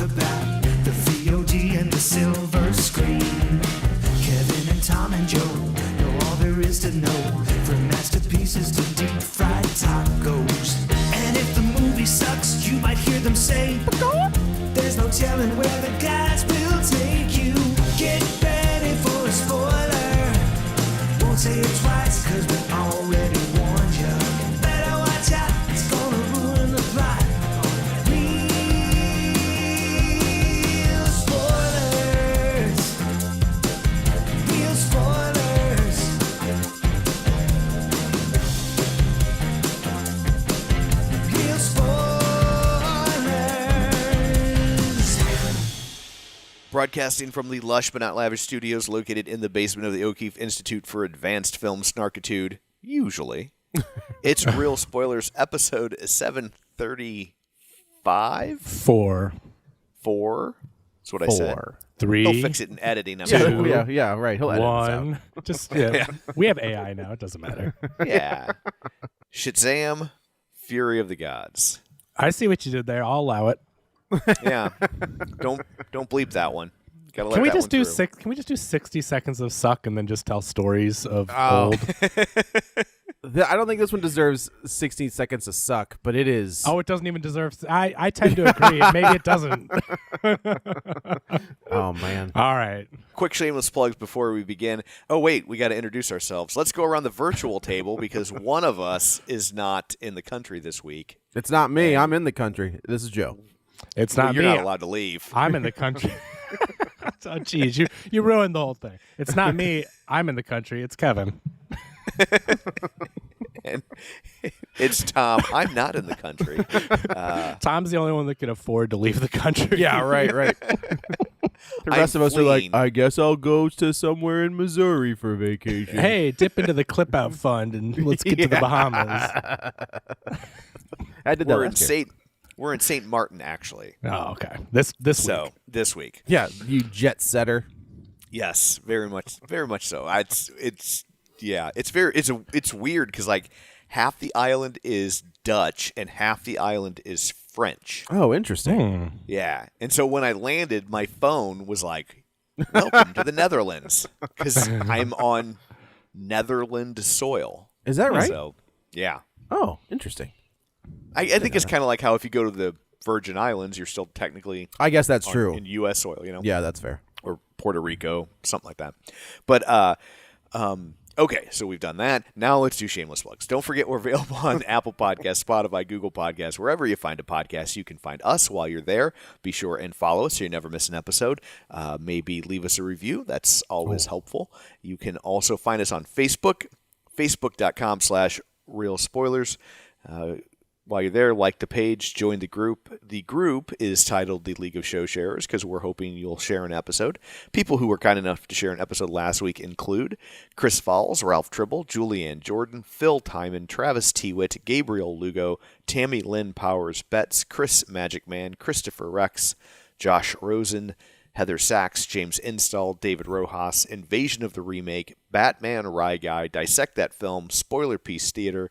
the bat, the VOD and the silver screen. Kevin and Tom and Joe know all there is to know, from masterpieces to deep fried tacos. And if the movie sucks, you might hear them say, there's no telling where the guys will take you. Get ready for a spoiler. Won't say it twice, cause we already warned you. Better watch out, it's gonna ruin the plot. Real spoilers. Real spoilers. Real spoilers. Broadcasting from the lush but not lavish studios located in the basement of the O'Keefe Institute for Advanced Film Snarkitude, usually. It's Real Spoilers, episode 735? 4. 4? That's what I said. 3. He'll fix it in editing. I'm Two. sure. Yeah, right. He'll edit this out. 1. Just, yeah. We have AI now. It doesn't matter. Yeah. Shazam, Fury of the Gods. I see what you did there. I'll allow it. Yeah. Don't bleep that one. Gotta let Can we that just one do through. Can we just do 60 seconds of suck and then just tell stories of old? I don't think this one deserves 16 seconds of suck, but it is. Oh, it doesn't even deserve. I tend to agree. Maybe it doesn't. Oh, man. All right. Quick shameless plugs before we begin. Oh, wait, we got to introduce ourselves. Let's go around the virtual table because one of us is not in the country this week. It's not me. I'm in the country. This is Joe. It's Well, not you're me. not allowed to leave. I'm in the country. Oh, geez, you ruined the whole thing. It's not me. I'm in the country. It's Kevin. And it's Tom. I'm not in the country. Tom's the only one that can afford to leave the country. Yeah, right. The rest I'm of us are like, fleeing. I guess I'll go to somewhere in Missouri for vacation. Hey, dip into the clip out fund and let's get to the Bahamas. I did that We're in last year. St. Martin, actually. Oh, okay. This So week. this week, Yeah, you jet setter. yes, very much so. It's weird because like half the island is Dutch and half the island is French. Oh, interesting. Yeah, and so when I landed, my phone was like, "Welcome to the Netherlands," because I'm on Netherlands soil. Is that right? So yeah, Oh, interesting. I think it's kind of like how if you go to the Virgin Islands, you're still technically I guess that's true. in U.S. soil, you know? Yeah, that's fair. Or Puerto Rico, something like that. But okay, so we've done that. Now let's do shameless plugs. Don't forget we're available on Apple Podcasts, Spotify, Google Podcasts, wherever you find a podcast. You can find us while you're there. Be sure and follow us so you never miss an episode. Maybe leave us a review. That's always helpful. You can also find us on Facebook, facebook.com/Real Spoilers. While you're there, like the page, join the group. The group is titled the League of Show Sharers because we're hoping you'll share an episode. People who were kind enough to share an episode last week include Chris Falls, Ralph Tribble, Julianne Jordan, Phil Timon, Travis Tewitt, Gabriel Lugo, Tammy Lynn Powers Betts, Chris Magic Man, Christopher Rex, Josh Rosen, Heather Sachs, James Install, David Rojas, Invasion of the Remake, Batman Rye Guy, Dissect That Film, Spoiler Piece Theater,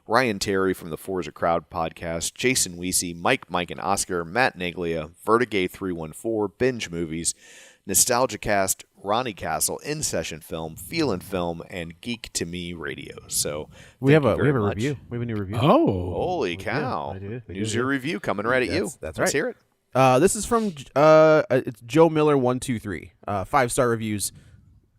Ryan Terry from the Forza Crowd podcast, Jason Weesey, Mike, and Oscar, Matt Naglia, Vertigay 314, Binge Movies, Nostalgia Cast, Ronnie Castle, In Session Film, Feelin' Film, and Geek to Me Radio. So We have thank a you very much. review. We have a new review. Oh. Holy cow! I do. News your review coming right at you. That's Let's right. hear it. This is from it's Joe Miller 123. 5-star reviews,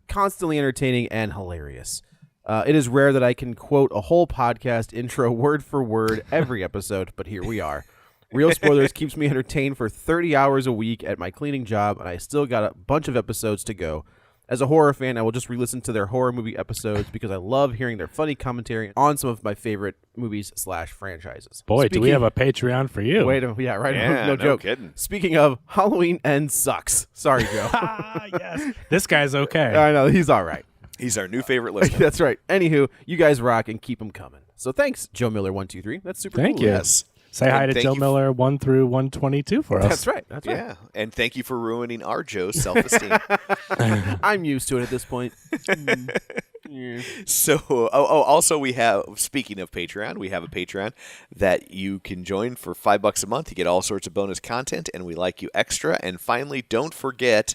constantly entertaining and hilarious. It is rare that I can quote a whole podcast intro word for word every episode, but here we are. Real Spoilers keeps me entertained for 30 hours a week at my cleaning job, and I still got a bunch of episodes to go. As a horror fan, I will just re-listen to their horror movie episodes because I love hearing their funny commentary on some of my favorite movies/franchises. Boy, do we have a Patreon for you. Wait a yeah, right? Yeah, no no joke. kidding. Speaking of, Halloween Ends sucks. Sorry, Joe. Yes. This guy's okay. I know, he's all right. He's our new favorite listener. That's right. Anywho, you guys rock and keep them coming. So thanks, Joe Miller 123. That's super Thank cool. you. Yes. Say hi And to thank Joe you Miller 1 through 122 for us. That's right. That's right. Yeah, and thank you for ruining our Joe's self-esteem. I'm used to it at this point. So, also we have, speaking of Patreon, we have a Patreon that you can join for $5 a month. You get all sorts of bonus content, and we like you extra. And finally, don't forget,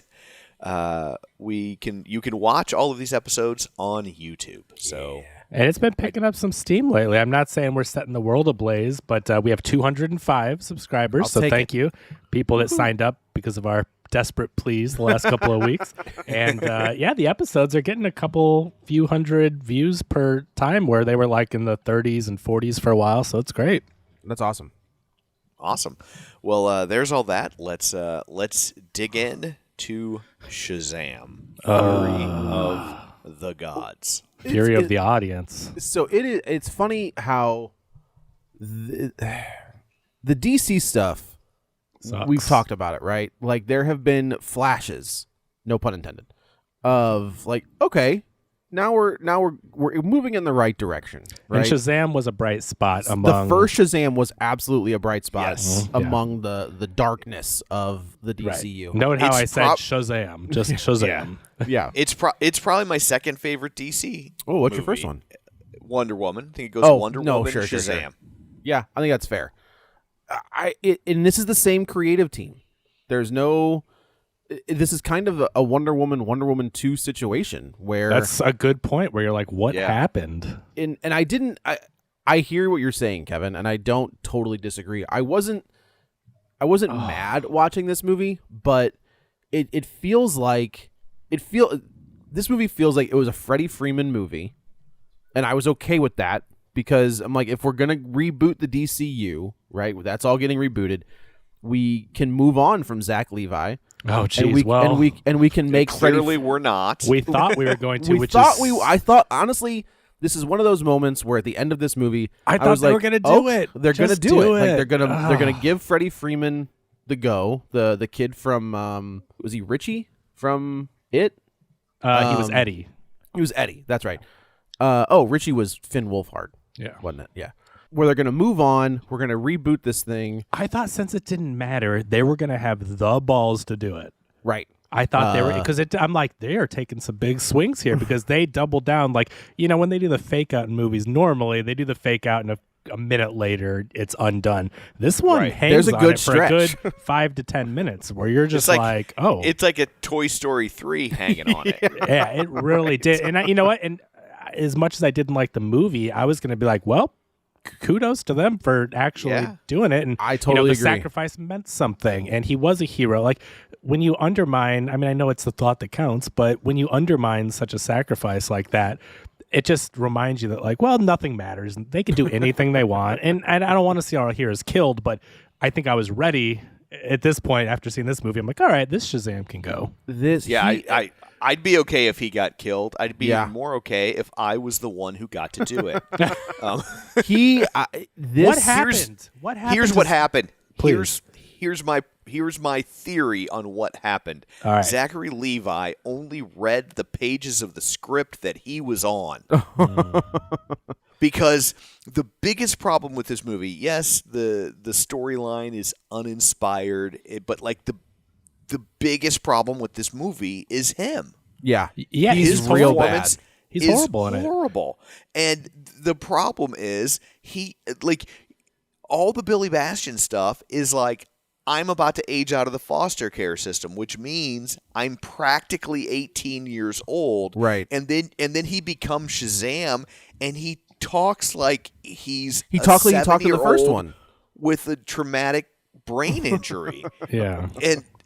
you can watch all of these episodes on YouTube. So. And it's been picking up some steam lately. I'm not saying we're setting the world ablaze, but we have 205 subscribers. So thank you, people that signed up because of our desperate pleas the last couple of weeks. And the episodes are getting a few hundred views per time, where they were like in the 30s and 40s for a while. So it's great. That's awesome. Awesome. Well, there's all that. Let's dig in to Shazam, Fury of the Gods. Fury of the audience. So it's funny how the DC stuff, Sucks. we've talked about it, right? Like, there have been flashes, no pun intended, of like, okay, now we're moving in the right direction, right? And Shazam was a bright spot among the first Shazam was absolutely a bright spot Yes. among the darkness of the DCU. Right. Note how It's I said Shazam, just Shazam. Yeah. It's probably my second favorite DC. Oh, what's your movie. first one? Wonder Woman. I think it goes Wonder Woman, sure, Shazam. sure. Yeah, I think that's fair. And this is the same creative team. There's no. This is kind of a Wonder Woman 2 situation where That's a good point. Where you're like, what Yeah. happened? and I hear what you're saying, Kevin, and I don't totally disagree. I wasn't mad watching this movie, but it feels like this movie feels like it was a Freddie Freeman movie, and I was okay with that because I'm like, if we're gonna reboot the DCU, right? That's all getting rebooted. We can move on from Zach Levi. Oh, And geez. we can make Clearly, Freddie. we're not. We thought we were going to. I thought honestly, this is one of those moments where at the end of this movie, I thought was they like, were gonna do oh, it. They're gonna Just do do it. Like it. they're gonna give Freddie Freeman the go. The kid from was he Richie from It? He was Eddie. He was Eddie. That's right. Richie was Finn Wolfhard, Yeah. wasn't it? Yeah. Where they're gonna move on. We're gonna reboot this thing. I thought since it didn't matter, they were going to have the balls to do it. Right. I thought they were, because I'm like, they are taking some big swings here because they double down. Like, when they do the fake out in movies, normally they do the fake out and a minute later it's undone. This one Right. hangs There's a on good it for a good stretch. 5 to 10 minutes where you're just It's like, oh. It's like a Toy Story 3 hanging on it. Yeah, it really did. And you know what? And as much as I didn't like the movie, I was going to be like, well, kudos to them for actually doing it. And I totally the agree. sacrifice meant something, and he was a hero. Like, when you undermine, I mean, I know it's the thought that counts, but when you undermine such a sacrifice like that, it just reminds you that, like, well, nothing matters. They can do anything they want. And I don't want to see our heroes killed, but I think I was ready at this point after seeing this movie. I'm like, all right, this Shazam can go. I'd be okay if he got killed. I'd be Yeah. even more okay if I was the one who got to do it. What happened? What happened? Here's what happened. Please. Here's my theory on what happened. All right. Zachary Levi only read the pages of the script that he was on. Because the biggest problem with this movie, yes, the storyline is uninspired, but like the biggest problem with this movie is him. Yeah. Yeah, He's he's real horrible. bad. He's is horrible in it. horrible. And the problem is all the Billy Bastion stuff is like, I'm about to age out of the foster care system, which means I'm practically 18 years old. Right. And then he becomes Shazam, and he talks like he talked in the first 7-year-old one with a traumatic brain injury. Yeah.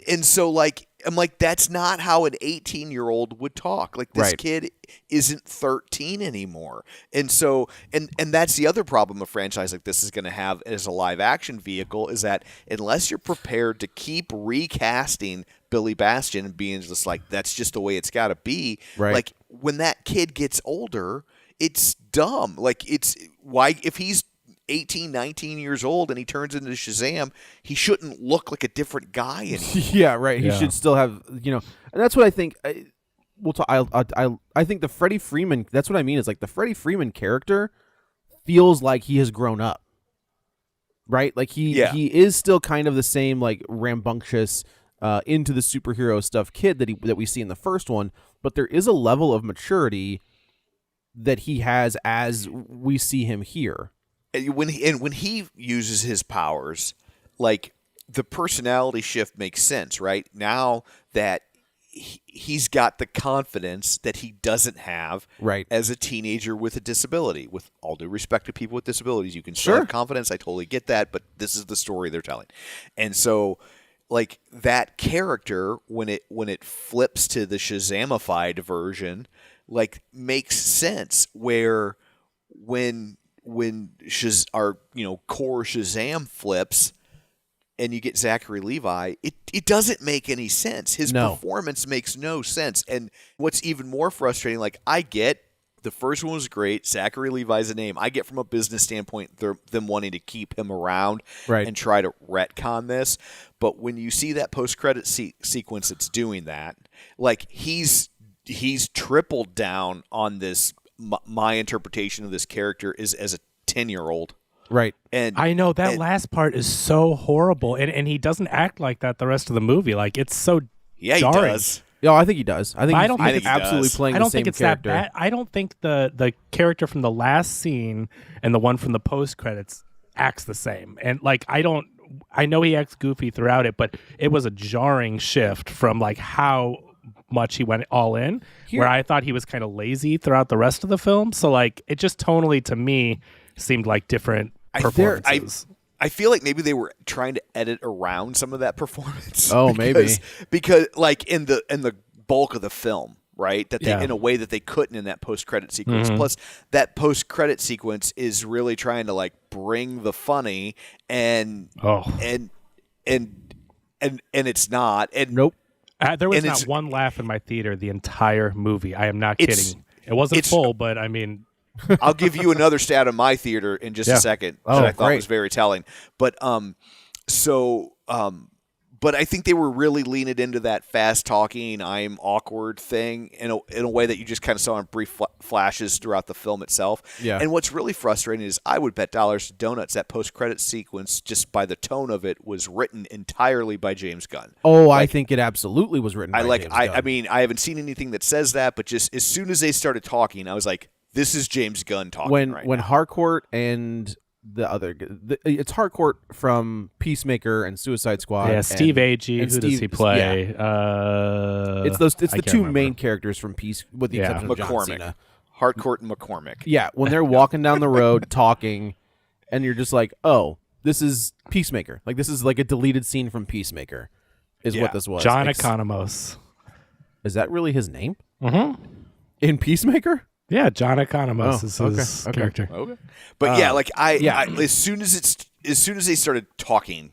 And so, like, I'm like, that's not how an 18-year-old would talk. Like, this Right. kid isn't 13 anymore. And so, and that's the other problem a franchise like this is going to have as a live-action vehicle, is that unless you're prepared to keep recasting Billy Bastion and being just like, that's just the way it's got to be, Right. like, when that kid gets older, it's dumb. Like, it's why, if he's 18, 19 years old and he turns into Shazam, he shouldn't look like a different guy anymore. Yeah, right. He Yeah. should still have, and that's what I think. I think the Freddie Freeman. That's what I mean. Is like the Freddie Freeman character feels like he has grown up, right? Like he is still kind of the same like rambunctious, into the superhero stuff kid that we see in the first one, but there is a level of maturity that he has as we see him here. When he uses his powers, like the personality shift makes sense, right? Now that he's got the confidence that he doesn't have Right. as a teenager with a disability. With all due respect to people with disabilities, you can still have confidence. I totally get that, but this is the story they're telling. And so, like, that character, when it flips to the Shazamified version, like, makes sense. Where when our core Shazam flips, and you get Zachary Levi, it doesn't make any sense. His performance makes no sense. And what's even more frustrating, like, I get the first one was great. Zachary Levi's a name. I get from a business standpoint them wanting to keep him around and try to retcon this. But when you see that post-credit sequence that's doing that, like, he's tripled down on this. My interpretation of this is as a 10-year-old. Right. And I know that last part is so horrible, and he doesn't act like that the rest of the movie. Like, it's so jarring. He does. Yeah, I think he does. I think he's absolutely does. playing I don't the same think it's character. that bad. I don't think the character from the last scene and the one from the post credits acts the same. And like, I know he acts goofy throughout it, but it was a jarring shift from like how much he went all in, where I thought he was kind of lazy throughout the rest of the film. So like, it just totally, to me, seemed like different performances. I feel like maybe they were trying to edit around some of that performance. Oh, maybe because like in the bulk of the film, right? That they in a way that they couldn't in that post-credit sequence. Mm-hmm. Plus, that post-credit sequence is really trying to like bring the funny and it's not. And nope. There was not one laugh in my theater the entire movie. I am not kidding. It wasn't full, but I mean. I'll give you another stat of my theater in just a second that I thought was very telling. But but I think they were really leaning into that fast talking, I'm awkward thing in a way that you just kind of saw in brief flashes throughout the film itself. Yeah. And what's really frustrating is I would bet dollars to donuts that post-credit sequence, just by the tone of it, was written entirely by James Gunn. Oh, I think it absolutely was written by James Gunn. I mean, I haven't seen anything that says that, but just as soon as they started talking, I was like, this is James Gunn talking when Harcourt and the other, it's Harcourt from Peacemaker and Suicide Squad. Yeah, Steve Agee. Who does he play? Yeah. It's the two main characters from Peace, with the exception of John Cena. Harcourt and McCormick. Yeah, when they're walking down the road talking, and you're just like, oh, this is Peacemaker. Like, this is like a deleted scene from Peacemaker, is what this was. John Economos. Is that really his name? Mm-hmm. In Peacemaker? Yeah, John Economos is his character. Okay. But as soon as they started talking,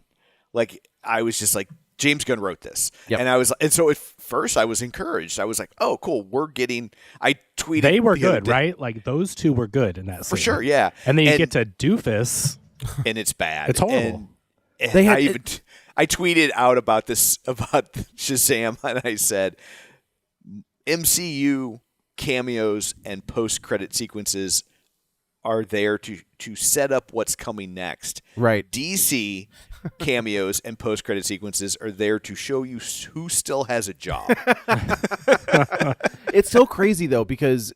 like, I was just like, James Gunn wrote this. Yep. And so at first I was encouraged. I was like, oh, cool. I tweeted. They were good, right? Like, those two were good in that scene. For sure, yeah. And then you get to Doofus. And it's bad. It's horrible. And I tweeted out about this, about Shazam, and I said, MCU cameos and post-credit sequences are there to set up what's coming next. Right. DC cameos and post-credit sequences are there to show you who still has a job. It's so crazy, though, because,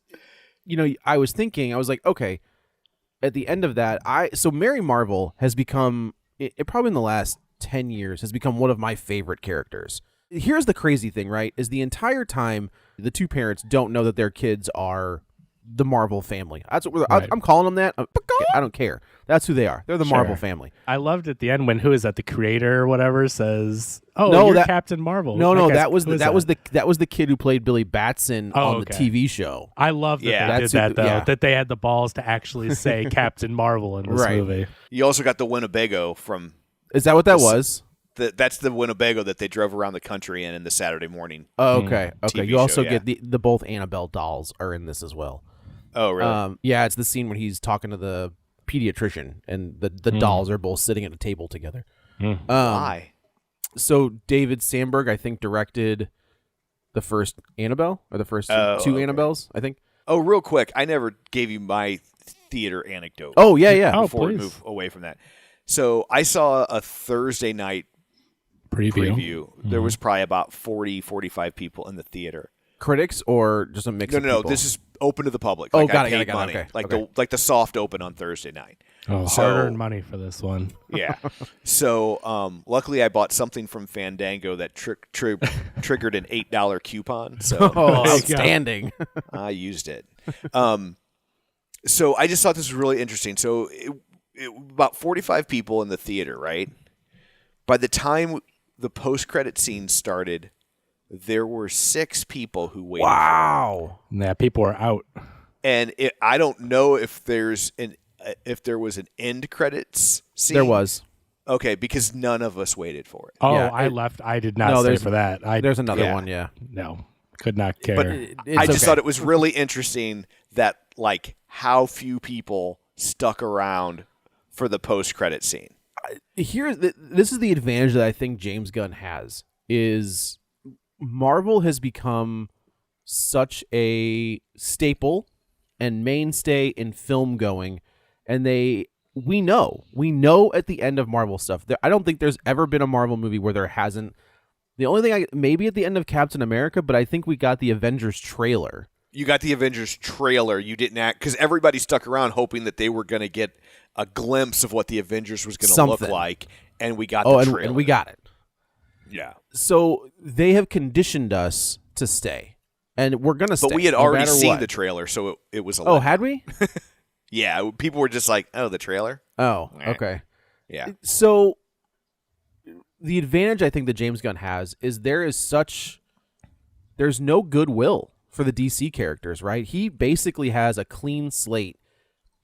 I was like, okay, at the end of that, so Mary Marvel has become, probably in the last 10 years, has become one of my favorite characters. Here's the crazy thing, right, is the entire time the two parents don't know that their kids are the Marvel family. That's what I'm calling them that. I don't care. That's who they are. They're the Marvel family. I loved at the end when, who is that, the creator or whatever, says, "Oh, you're Captain Marvel." That was the kid who played Billy Batson on the TV show. I love that they did that, though. That they had the balls to actually say Captain Marvel in this movie. You also got the Winnebago from. Is that what that was? That's the Winnebago that they drove around the country in the Saturday morning. Oh, okay. TV you also show, get the both Annabelle dolls are in this as well. Oh, really? Yeah, it's the scene when he's talking to the pediatrician, and the dolls are both sitting at a table together. Why? So David Sandberg, I think, directed the first Annabelle, or the first two Annabelles, I think. Oh, real quick, I never gave you my theater anecdote. Oh, yeah. Before we move away from that. So I saw a Thursday night preview. There was probably about 40, 45 people in the theater. critics or just a mix No, of no, no. people? This is open to the public. Oh, Like, got I it, paid got it, money. okay, Like okay. the soft open on Thursday night. Oh, So- hard-earned money for this one. Yeah. So luckily I bought something from Fandango that triggered an $8 coupon. So Oh, outstanding. I used it. So I just thought this was really interesting. So about 45 people in the theater, right? By the time the post-credit scene started, there were 6 people who waited. Wow. Yeah, people are out. And I don't know if there was an end credits scene. There was. Okay, because none of us waited for it. Oh, Yeah, I left. I did not stay there's- for that. There's another Yeah. one, yeah. No, could not care. But It's I just okay. thought it was really interesting that like how few people stuck around for the post-credit scene. This is the advantage that I think James Gunn has is Marvel has become such a staple and mainstay in film going, and we know at the end of Marvel stuff. I don't think there's ever been a Marvel movie where there hasn't. The only thing maybe at the end of Captain America, but I think we got the Avengers trailer. You got the Avengers trailer. You didn't act because everybody stuck around hoping that they were going to get a glimpse of what the Avengers was going to look Something. like, and we got Oh, the and, trailer. and we got it. Yeah. So they have conditioned us to stay, and we're gonna stay. But we had no already matter seen what. the trailer, so it was a Oh, lot. had we? Yeah, people were just like, "Oh, the trailer." Oh, okay. Yeah. So the advantage I think that James Gunn has is there's no goodwill for the DC characters, right? He basically has a clean slate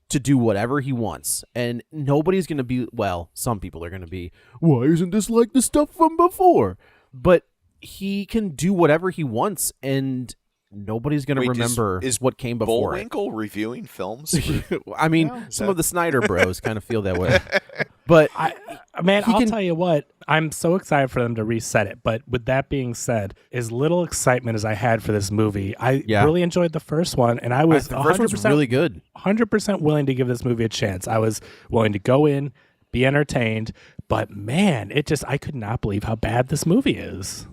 to do whatever he wants, and nobody's going to be, well, some people are going to be, why isn't this like the stuff from before? But he can do whatever he wants, and nobody's going to Wait, remember is what came before it. Bullwinkle reviewing films? I mean, Yeah, is some that- of the Snyder bros kind of feel that way. But Man, he I'll can- tell you what. I'm so excited for them to reset it. But with that being said, as little excitement as I had for this movie, I Yeah. really enjoyed the first one, and I was the first one's 100% really good. 100% willing to give this movie a chance. I was willing to go in, be entertained, but man, I could not believe how bad this movie is.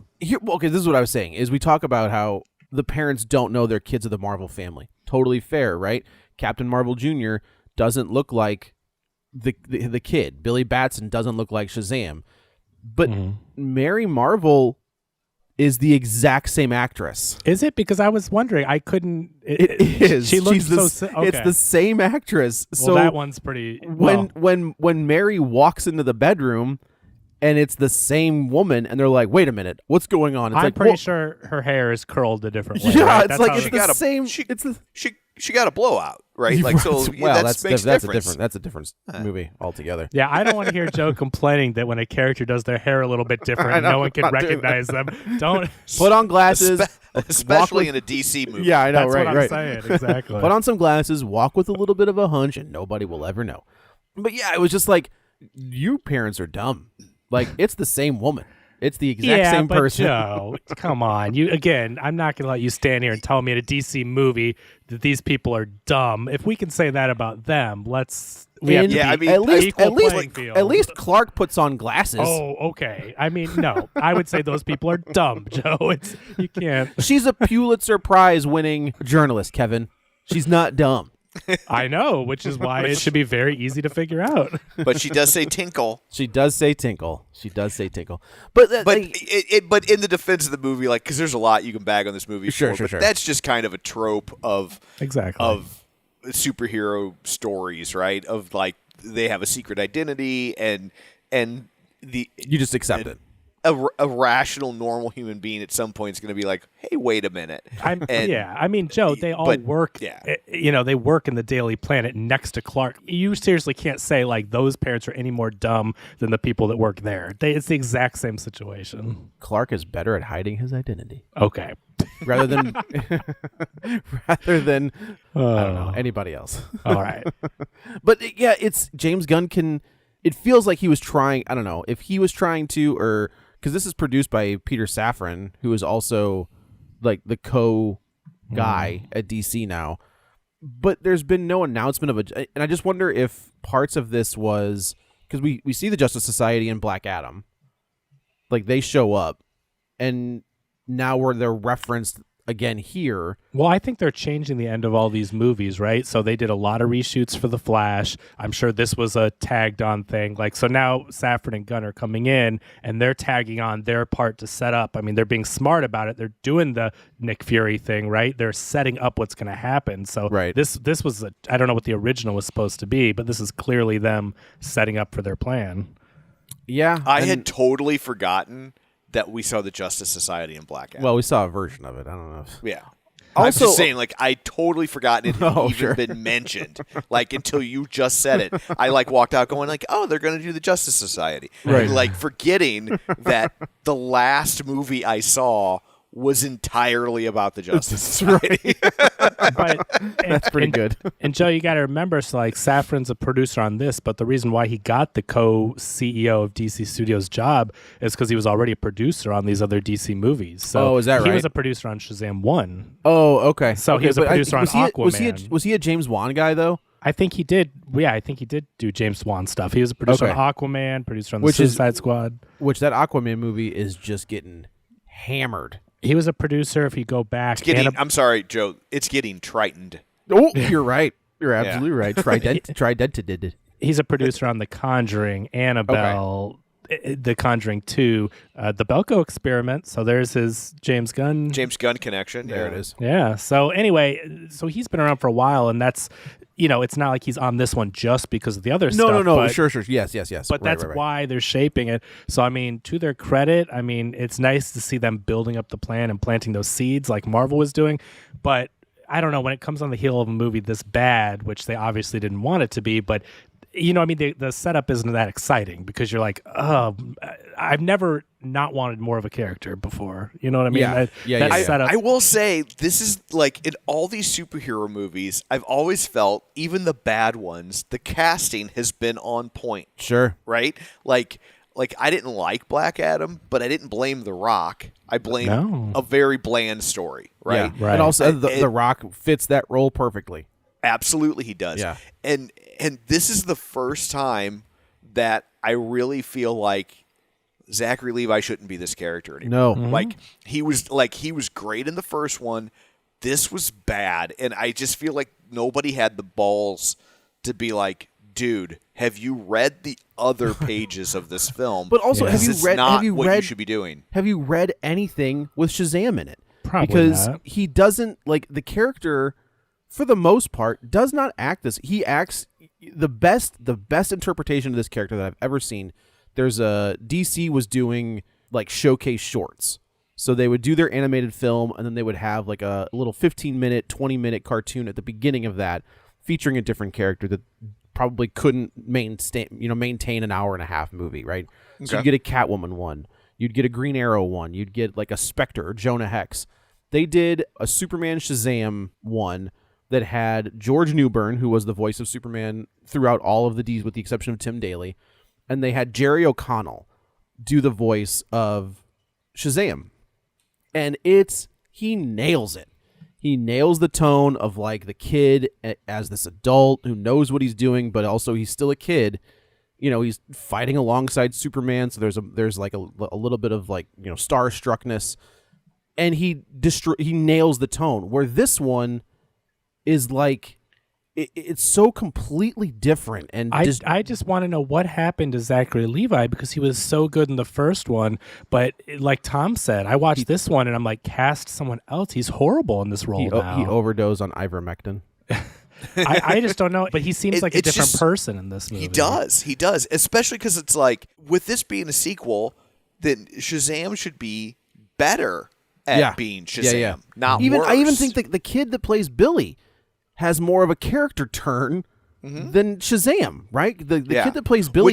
Okay, this is what I was saying, is we talk about how the parents don't know their kids are the Marvel family. Totally fair, right? Captain Marvel Jr. doesn't look like the kid. Billy Batson doesn't look like Shazam. But Mary Marvel is the exact same actress. Is it? Because I was wondering. I couldn't. It is. She looks She's the, so. Okay. It's the same actress. Well, So that one's pretty. when Mary walks into the bedroom and it's the same woman and they're like, wait a minute, what's going on? It's I'm like, pretty well, sure her hair is curled a different way. Yeah, right? it's That's like how it's it- the got a- same. she- It's the She got a blowout, right? Like so. well, that makes that's difference. a different movie altogether. Yeah, I don't want to hear Joe complaining that when a character does their hair a little bit different, no one can I'm not doing recognize them. Don't. Put on glasses, Especially walk in a DC movie. yeah, I know, That's right, what I'm right. saying. Exactly. Put on some glasses, walk with a little bit of a hunch, and nobody will ever know. But yeah, it was just like, you parents are dumb. Like, it's the same woman. It's the exact yeah, same but person. Joe, come on. I'm not going to let you stand here and tell me in a DC movie that these people are dumb. If we can say that about them, we have to Yeah, be I mean, equal playing field. at least Clark puts on glasses. Oh, okay. I mean, no. I would say those people are dumb, Joe. You can't. She's a Pulitzer Prize winning journalist, Kevin. She's not dumb. I know, which is why it should be very easy to figure out. But she does say tinkle. She does say tinkle. But But but in the defense of the movie, like, because there's a lot you can bag on this movie. Sure, for, sure, but sure. That's just kind of a trope of Exactly. superhero stories, right? Of like they have a secret identity and the you just accept it. a rational, normal human being at some point is going to be like, hey, wait a minute. I mean, Joe, they all but, work. yeah. They work in the Daily Planet next to Clark. You seriously can't say like those parents are any more dumb than the people that work there. It's the exact same situation. Clark is better at hiding his identity Okay. rather than I don't know, anybody else. All right. But yeah, it's James Gunn it feels like he was trying, I don't know, if he was trying to, or because this is produced by Peter Safran, who is also like the co-guy at DC now. But there's been no announcement of and I just wonder if parts of this was, because we see the Justice Society in Black Adam. Like, they show up, and now where they're referenced again here. Well, I think they're changing the end of all these movies, right? So they did a lot of reshoots for The Flash. I'm sure this was a tagged on thing. Like, so now Safran and Gunn are coming in and they're tagging on their part to set up. I mean, they're being smart about it. They're doing the Nick Fury thing, right? They're setting up what's going to happen. So this was, I don't know what the original was supposed to be, but this is clearly them setting up for their plan. Yeah. I had totally forgotten that we saw the Justice Society in Black Adam. Well, we saw a version of it. I don't know. Yeah. Also, I'm just saying, like, I totally forgotten it had even been mentioned. Like, until you just said it. I, like, walked out going, like, oh, they're going to do the Justice Society. Right. Like, forgetting that the last movie I saw was entirely about the Justice Society. That's pretty good. And Joe, you got to remember, so like Safran's a producer on this, but the reason why he got the co-CEO of DC Studios job is because he was already a producer on these other DC movies. So is that right? He was a producer on Shazam 1. Oh, okay. So he was a producer on Aquaman. Was he a James Wan guy though? I think he did. Yeah, I think he did do James Wan stuff. He was a producer on Aquaman, producer on the Suicide Squad. Which that Aquaman movie is just getting hammered. He was a producer. If you go back, I'm sorry, Joe. It's getting tritoned. Oh, you're right. You're absolutely right. Tridented. He's a producer on The Conjuring, Annabelle, The Conjuring 2, The Belko Experiment. So there's his James Gunn connection. There it is. Yeah. So anyway, so he's been around for a while, and that's, it's not like he's on this one just because of the other stuff. No. But, Sure. Yes. But that's why they're shaping it. So, I mean, to their credit, I mean, it's nice to see them building up the plan and planting those seeds like Marvel was doing. But I don't know, when it comes on the heel of a movie this bad, which they obviously didn't want it to be, but the setup isn't that exciting because you're like, oh, I've never not wanted more of a character before. You know what I mean? Yeah. I will say, this is like, in all these superhero movies, I've always felt, even the bad ones, the casting has been on point. Sure. Right? Like I didn't like Black Adam, but I didn't blame The Rock. I blame a very bland story. Right? Yeah. Right. And also, the Rock fits that role perfectly. Absolutely, he does. Yeah. And this is the first time that I really feel like Zachary Levi shouldn't be this character anymore. No. He was great in the first one. This was bad, and I just feel like nobody had the balls to be like, dude, have you read the other pages of this film? But also, have you read what you should be doing? Have you read anything with Shazam in it? Probably because not. He doesn't, like, the character, for the most part, does not act this. He acts the best interpretation of this character that I've ever seen. There's DC was doing like showcase shorts. So they would do their animated film, and then they would have like a little 15-minute, 20-minute cartoon at the beginning of that, featuring a different character that probably couldn't maintain an hour and a half movie, right? Okay. So you'd get a Catwoman one, you'd get a Green Arrow one, you'd get like a Spectre or Jonah Hex. They did a Superman Shazam one that had George Newbern, who was the voice of Superman throughout all of the Ds with the exception of Tim Daly, and they had Jerry O'Connell do the voice of Shazam. And he nails it. He nails the tone of like the kid as this adult who knows what he's doing, but also he's still a kid. He's fighting alongside Superman, so there's like a little bit of like, starstruckness, and he nails the tone. Where this one is like, it's so completely different. And I just want to know what happened to Zachary Levi, because he was so good in the first one. But like Tom said, I watched this one and I'm like, cast someone else. He's horrible in this role now. He overdosed on ivermectin. I just don't know. But he seems like a different person in this movie. He does. Especially because it's like, with this being a sequel, then Shazam should be better at being Shazam, not worse. I even think the kid that plays Billy has more of a character turn than Shazam, right? The kid that plays Billy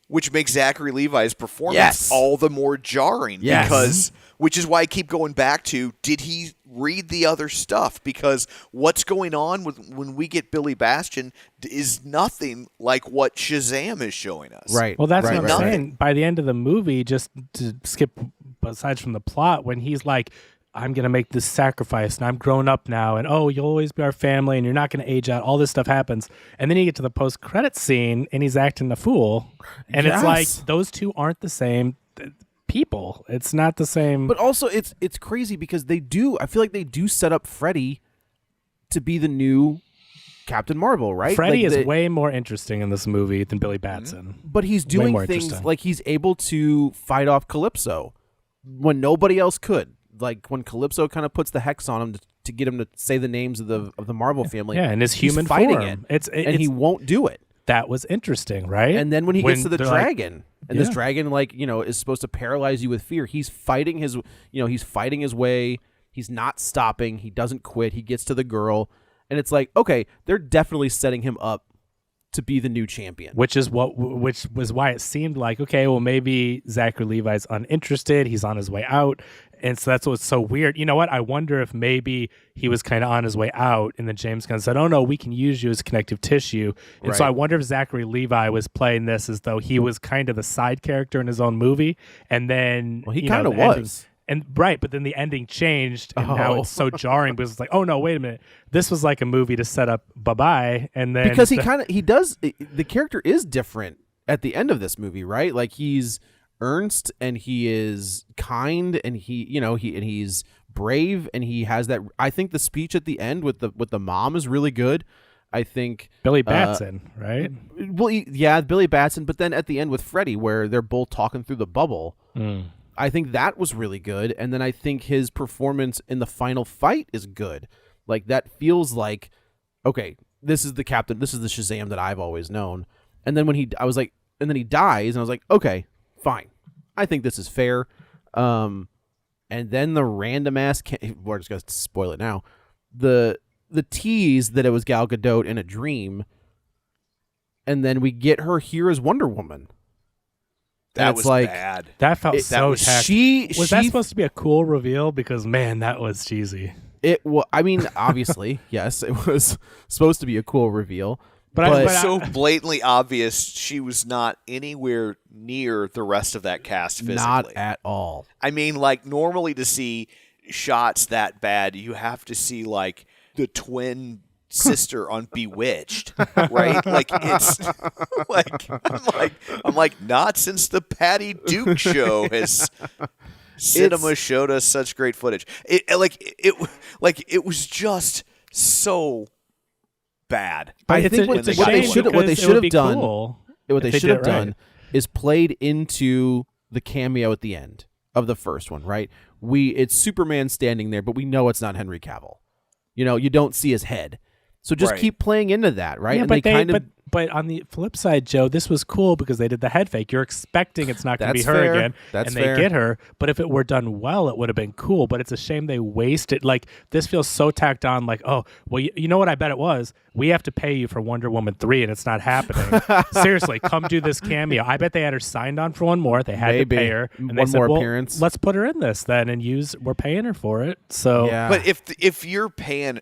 which makes Zachary Levi's performance all the more jarring, because which is why I keep going back to, did he read the other stuff? Because what's going on when we get Billy Bastion is nothing like what Shazam is showing us. Right. Well, that's what I'm saying. By the end of the movie, just to skip aside from the plot, when he's like, I'm going to make this sacrifice, and I'm grown up now, and you'll always be our family, and you're not going to age out. All this stuff happens. And then you get to the post-credit scene, and he's acting a fool. And it's like, those two aren't the same. people. It's not the same. But also, it's crazy because I feel like they do set up Freddy to be the new Captain Marvel, right? Freddy is way more interesting in this movie than Billy Batson. But he's doing more things interesting. like he's able to fight off Calypso when nobody else could. Like when Calypso kind of puts the hex on him to get him to say the names of the Marvel family. Yeah, and his human he's fighting form. it, he won't do it. That was interesting, right? And then when he gets to the they're like, dragon, and this dragon, is supposed to paralyze you with fear. He's fighting his way. He's not stopping. He doesn't quit. He gets to the girl, and it's like, okay, they're definitely setting him up to be the new champion. which was why it seemed like, okay, well, maybe Zachary Levi's uninterested. He's on his way out. And so that's what's so weird. You know what? I wonder if maybe he was kind of on his way out, and then James Gunn said, "Oh no, we can use you as connective tissue." And so I wonder if Zachary Levi was playing this as though he was kind of the side character in his own movie, and then he kind of was. But then the ending changed, and now it's so jarring because it's like, oh no, wait a minute, this was like a movie to set up bye-bye, and then because the character is different at the end of this movie, right? Like he's earnest and he is kind and he's brave and he has that. I think the speech at the end with the mom is really good. I think Billy Batson, right? Well, Billy Batson, but then at the end with Freddy, where they're both talking through the bubble. I think that was really good. And then I think his performance in the final fight is good. Like that feels like, okay, this is the captain. This is the Shazam that I've always known. And then when he dies and I was like, okay, fine. I think this is fair. And then the random ass, we're just going to spoil it now. The tease that it was Gal Gadot in a dream. And then we get her here as Wonder Woman. That was like, bad. That felt so tacky. Was that she supposed to be a cool reveal? Because man, that was cheesy. I mean, obviously, yes, it was supposed to be a cool reveal. But it's so blatantly obvious she was not anywhere near the rest of that cast physically. Not at all. I mean, like normally to see shots that bad, you have to see like the twin sister on Bewitched, right? Like it's I'm like not since the Patty Duke show has cinema showed us such great footage. It was just so bad. I think what they should have done is played into the cameo at the end of the first one, right? It's Superman standing there, but we know it's not Henry Cavill. You don't see his head. So just keep playing into that, right? Yeah, and but on the flip side, Joe, this was cool because they did the head fake. You're expecting it's not going to be her fair. again, That's and they fair. get her. But if it were done well, it would have been cool. But it's a shame they wasted. Like this feels so tacked on. Like, oh, well, you know what? I bet it was. We have to pay you for Wonder Woman 3, and it's not happening. Seriously, come do this cameo. I bet they had her signed on for one more. They had to pay her. And one they said, more well, appearance. let's put her in this then and we're paying her for it. So, yeah. But if you're paying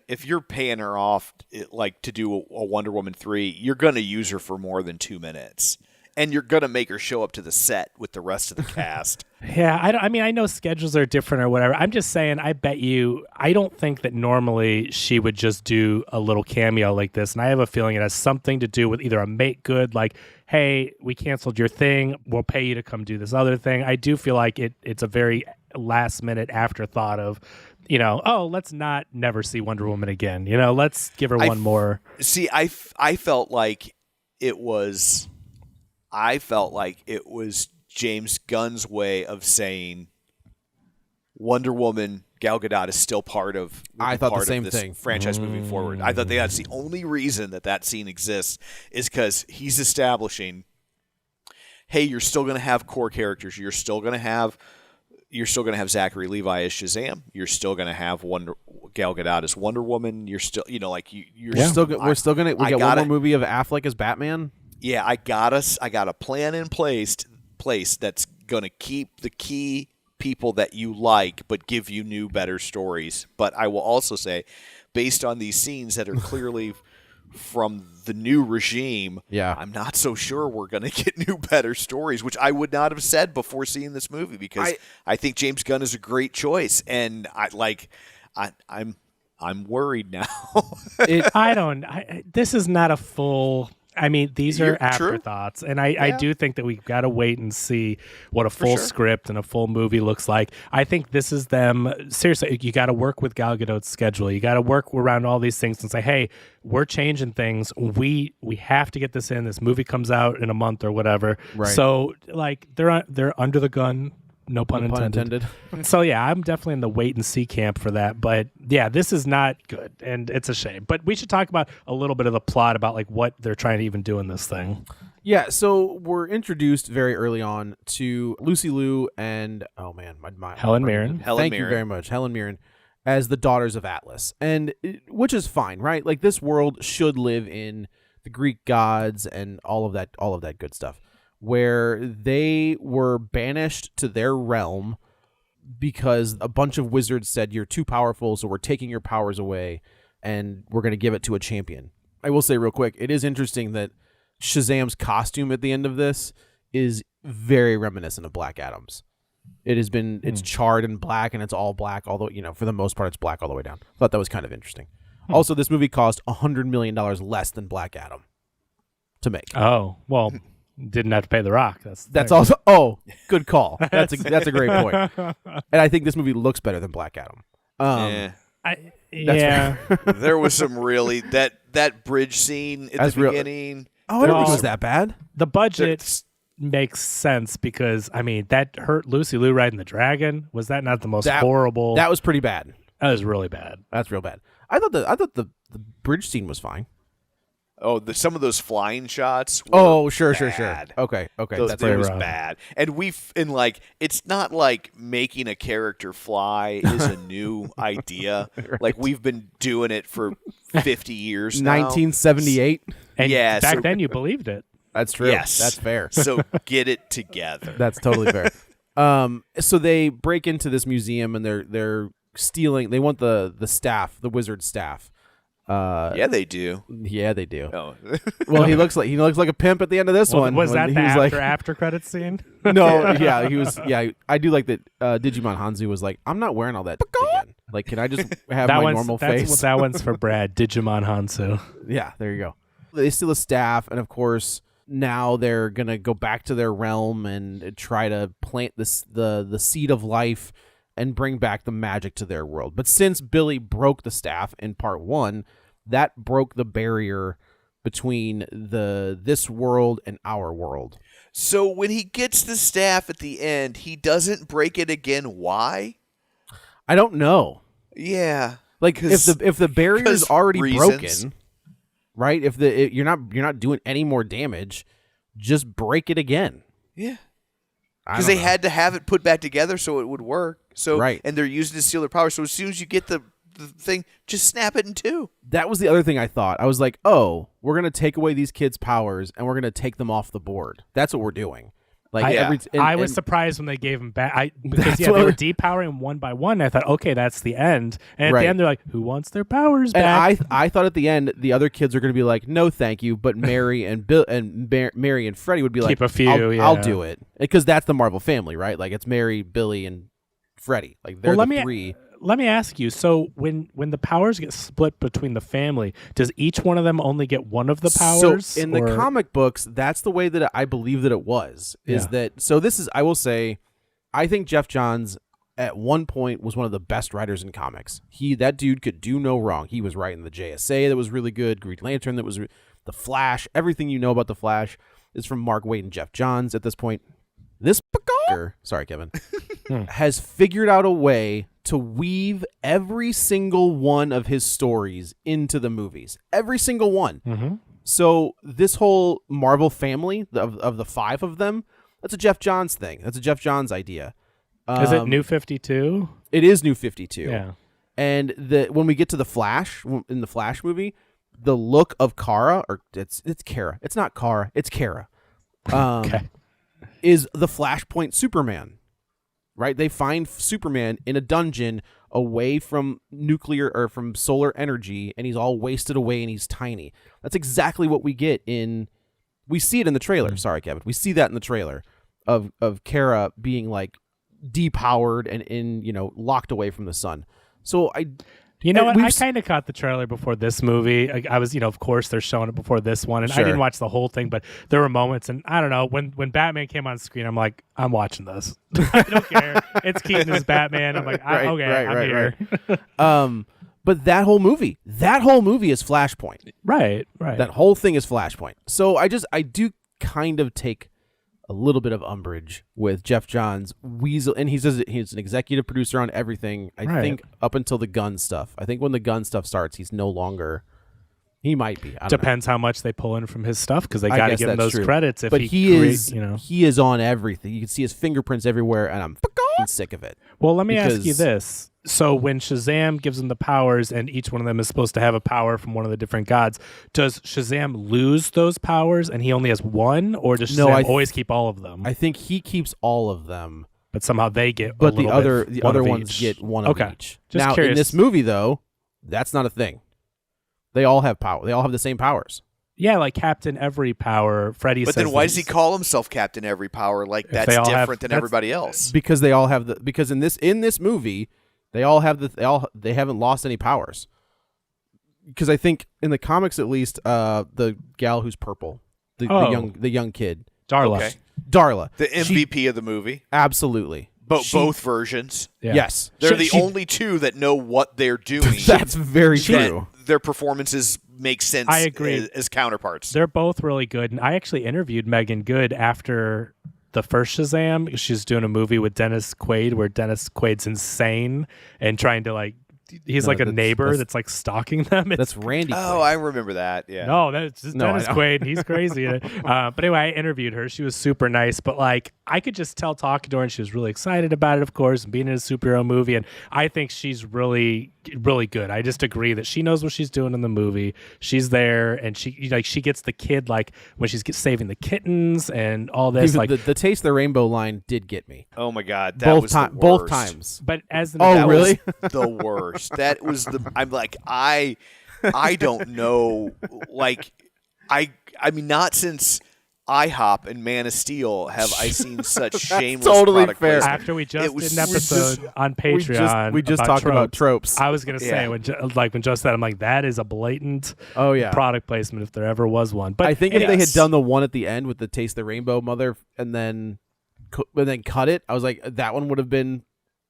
her off like to do a Wonder Woman 3, you're gonna use her for more than 2 minutes, and you're gonna make her show up to the set with the rest of the cast. Yeah, I know schedules are different or whatever. I'm just saying, I don't think that normally she would just do a little cameo like this. And I have a feeling it has something to do with either a make good, like, hey, we canceled your thing, we'll pay you to come do this other thing. I do feel like it's a very last minute afterthought of, let's not never see Wonder Woman again. Let's give her one more. See, I felt like it was James Gunn's way of saying Wonder Woman, Gal Gadot is still part of. I thought the same of this thing. Franchise moving forward. I thought that's the only reason that scene exists is because he's establishing, hey, you're still going to have core characters. You're still going to have Zachary Levi as Shazam. You're still going to have Gal Gadot as Wonder Woman. You're still, we're still going to get one more movie of Affleck as Batman. Yeah, I got a plan in place that's going to keep the key people that you like, but give you new, better stories. But I will also say, based on these scenes that are clearly from the new regime, I'm not so sure we're going to get new, better stories, which I would not have said before seeing this movie because I think James Gunn is a great choice, and I'm worried now. This is not a full. I mean, these You're are afterthoughts, and I do think that we've got to wait and see what a full script and a full movie looks like. I think this is them. Seriously, you got to work with Gal Gadot's schedule. You got to work around all these things and say, hey, we're changing things. We have to get this in. This movie comes out in a month or whatever. Right. So, like, they're under the gun. No pun intended. So, yeah, I'm definitely in the wait and see camp for that. But, yeah, this is not good, and it's a shame. But we should talk about a little bit of the plot about, like, what they're trying to even do in this thing. Yeah, so we're introduced very early on to Lucy Liu and, oh, man, my Helen Mirren. Thank you very much. Helen Mirren as the daughters of Atlas, and which is fine, right? Like, this world should live in the Greek gods and all of that good stuff, where they were banished to their realm because a bunch of wizards said, you're too powerful, so we're taking your powers away, and we're going to give it to a champion. I will say real quick, it is interesting that Shazam's costume at the end of this is very reminiscent of Black Adam's. It's charred in black, and it's all black, although, for the most part, it's black all the way down. Thought that was kind of interesting. Also, this movie cost $100 million less than Black Adam to make. Oh, well... Didn't have to pay The Rock. That's also. Oh, good call. That's a great point. And I think this movie looks better than Black Adam. Yeah. There was some really that bridge scene at the beginning. Oh, I don't think it was that bad. The budget makes sense because that hurt Lucy Liu riding the dragon. Was that not the most horrible? That was pretty bad. That was really bad. That's real bad. I thought the bridge scene was fine. Oh, some of those flying shots. Sure. Okay. That was bad. And it's not like making a character fly is a new idea. Right. Like, we've been doing it for 50 years now. 1978. And back then you believed it. That's true. Yes. That's fair. So get it together. That's totally fair. So they break into this museum and they're stealing. They want the staff, the wizard staff. Yeah, they do. Yeah, they do. Oh. Well, he looks like a pimp at the end of this one. Was that the after credits scene? No, yeah, he was. Yeah, I do like that. Digimon Hanzu was like, I'm not wearing all that again. Like, can I just have my normal face? That one's for Brad. Digimon Hanzu. Yeah, there you go. They steal a staff, and of course, now they're gonna go back to their realm and try to plant the seed of life and bring back the magic to their world. But since Billy broke the staff in part 1, that broke the barrier between this world and our world. So when he gets the staff at the end, he doesn't break it again. Why? I don't know. Yeah. Like, if the barrier is already broken, right? If you're not doing any more damage, just break it again. Yeah. Because they had to have it put back together so it would work. So right. And they're using to steal their power. So as soon as you get the thing, just snap it in two. That was the other thing I thought. I was like, oh, we're going to take away these kids' powers and we're going to take them off the board. That's what we're doing. Like I was surprised when they gave them back. Because they were depowering them one by one. I thought, okay, that's the end. And at the end, they're like, who wants their powers back? And I thought at the end, the other kids are going to be like, no, thank you. But Mary and Mary and Freddie would be keep like, a few. I'll do it, because that's the Marvel family, right? Like, it's Mary, Billy, and Freddie. Like, they're the three. Let me ask you, so when the powers get split between the family, does each one of them only get one of the powers? So in the comic books, that's the way that I believe that it was. I will say, I think Jeff Johns at one point was one of the best writers in comics. That dude could do no wrong. He was writing the JSA that was really good, Green Lantern that was the Flash. Everything you know about the Flash is from Mark Waid and Jeff Johns at this point. This sorry, Kevin, has figured out a way to weave every single one of his stories into the movies. Every single one. Mm-hmm. So this whole Marvel family of the 5 of them, that's a Jeff Johns thing. That's a Jeff Johns idea. Is it New 52? It is New 52. Yeah. And when we get to the Flash, in the Flash movie, the look of Kara, or it's Kara. It's not Kara. It's Kara. Okay. Is the Flashpoint Superman, right? They find Superman in a dungeon away from nuclear or from solar energy, and he's all wasted away and he's tiny. That's exactly what we get we see it in the trailer. Sorry, Kevin. We see that in the trailer of Kara being like depowered and locked away from the sun. So You know And what? I kind of caught the trailer before this movie. I was, of course they're showing it before this one, and I didn't watch the whole thing, but there were moments, and I don't know, when Batman came on screen, I'm like, I'm watching this. I don't care. It's Keaton as Batman. I'm like, I'm here. But that whole movie is Flashpoint. Right. That whole thing is Flashpoint. So I do kind of take a little bit of umbrage with Jeff Johns weasel, and he says he's an executive producer on everything. I think up until the gun stuff. I think when the gun stuff starts, he's no longer. He might be. Depends how much they pull in from his stuff, because they got to give him those credits. If but he is on everything. You can see his fingerprints everywhere, and I'm fucking sick of it. Well, let me ask you this. So when Shazam gives them the powers, and each one of them is supposed to have a power from one of the different gods, does Shazam lose those powers and he only has one, or does Shazam always keep all of them? I think he keeps all of them, but somehow they get. But the other ones get one of each. Just now curious. In this movie, though, that's not a thing. They all have power. They all have the same powers. Yeah, like Captain Every Power. Freddy says. But then why does he call himself Captain Every Power? Like that's different than everybody else. Because they all have because in this movie. They haven't lost any powers. Because I think in the comics, at least, the gal who's purple, the young kid, Darla, the MVP of the movie, absolutely. Both versions, yes, they're the only two that know what they're doing. That's very true. Their performances make sense. I agree. As counterparts. They're both really good, and I actually interviewed Megan Good after the first Shazam. She's doing a movie with Dennis Quaid where Dennis Quaid's insane and trying to he's like a neighbor that's like stalking them. That's Randy Quaid. Oh, I remember that. Yeah. No, that's just Dennis Quaid. He's crazy. But anyway, I interviewed her. She was super nice, but I could just tell talking to her, and she was really excited about it, of course, and being in a superhero movie. And I think she's really, really good. I just agree that she knows what she's doing in the movie. She's there, and she gets the kid when she's saving the kittens and all this. The Taste the Rainbow line did get me. Oh my God, that was the worst. Both times. But as the that really was the worst. That was I'm like I don't know. I mean, not since IHOP and Man of Steel have I seen such shameless totally product fair. placement. After we just did an episode on Patreon, we just talked about tropes. I was gonna say when Joe said, I'm like, that is a blatant product placement if there ever was one. But I think if they had done the one at the end with the Taste the Rainbow mother and then cut it, I was like, that one would have been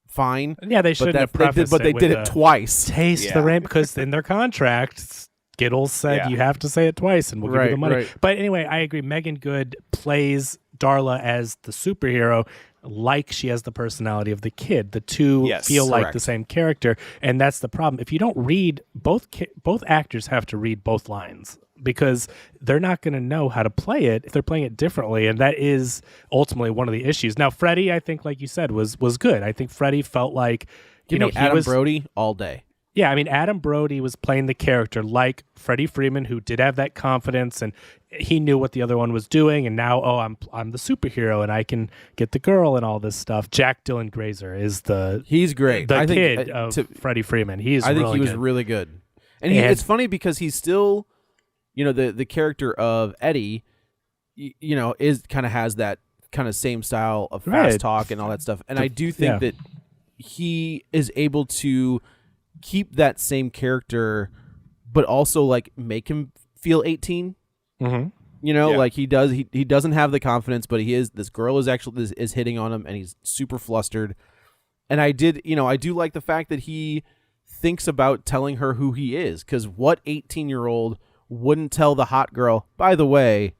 fine. Yeah, they shouldn't have prefaced but they did it twice. Taste the rainbow, because in their contract, Skittles said you have to say it twice, and we'll give you the money. Right. But anyway, I agree. Megan Good plays Darla as the superhero, like she has the personality of the kid. The two feel like the same character, and that's the problem. If you don't read both actors have to read both lines, because they're not going to know how to play it if they're playing it differently, and that is ultimately one of the issues. Now, Freddy, I think, like you said, was good. I think Freddy felt like Give me Adam Brody all day. Yeah, I mean, Adam Brody was playing the character like Freddie Freeman, who did have that confidence, and he knew what the other one was doing, and now, I'm the superhero, and I can get the girl and all this stuff. Jack Dylan Grazer is he's great. The kid of Freddie Freeman. I think he was really good. And it's funny because he's still, the character of Eddie, is kind of has that kind of same style of fast talk and all that stuff. And I do think that he is able to keep that same character, but also make him feel 18. Mm-hmm. He does. He doesn't have the confidence, but he is. This girl is hitting on him, and he's super flustered. And I do like the fact that he thinks about telling her who he is, because what 18-year-old wouldn't tell the hot girl, by the way,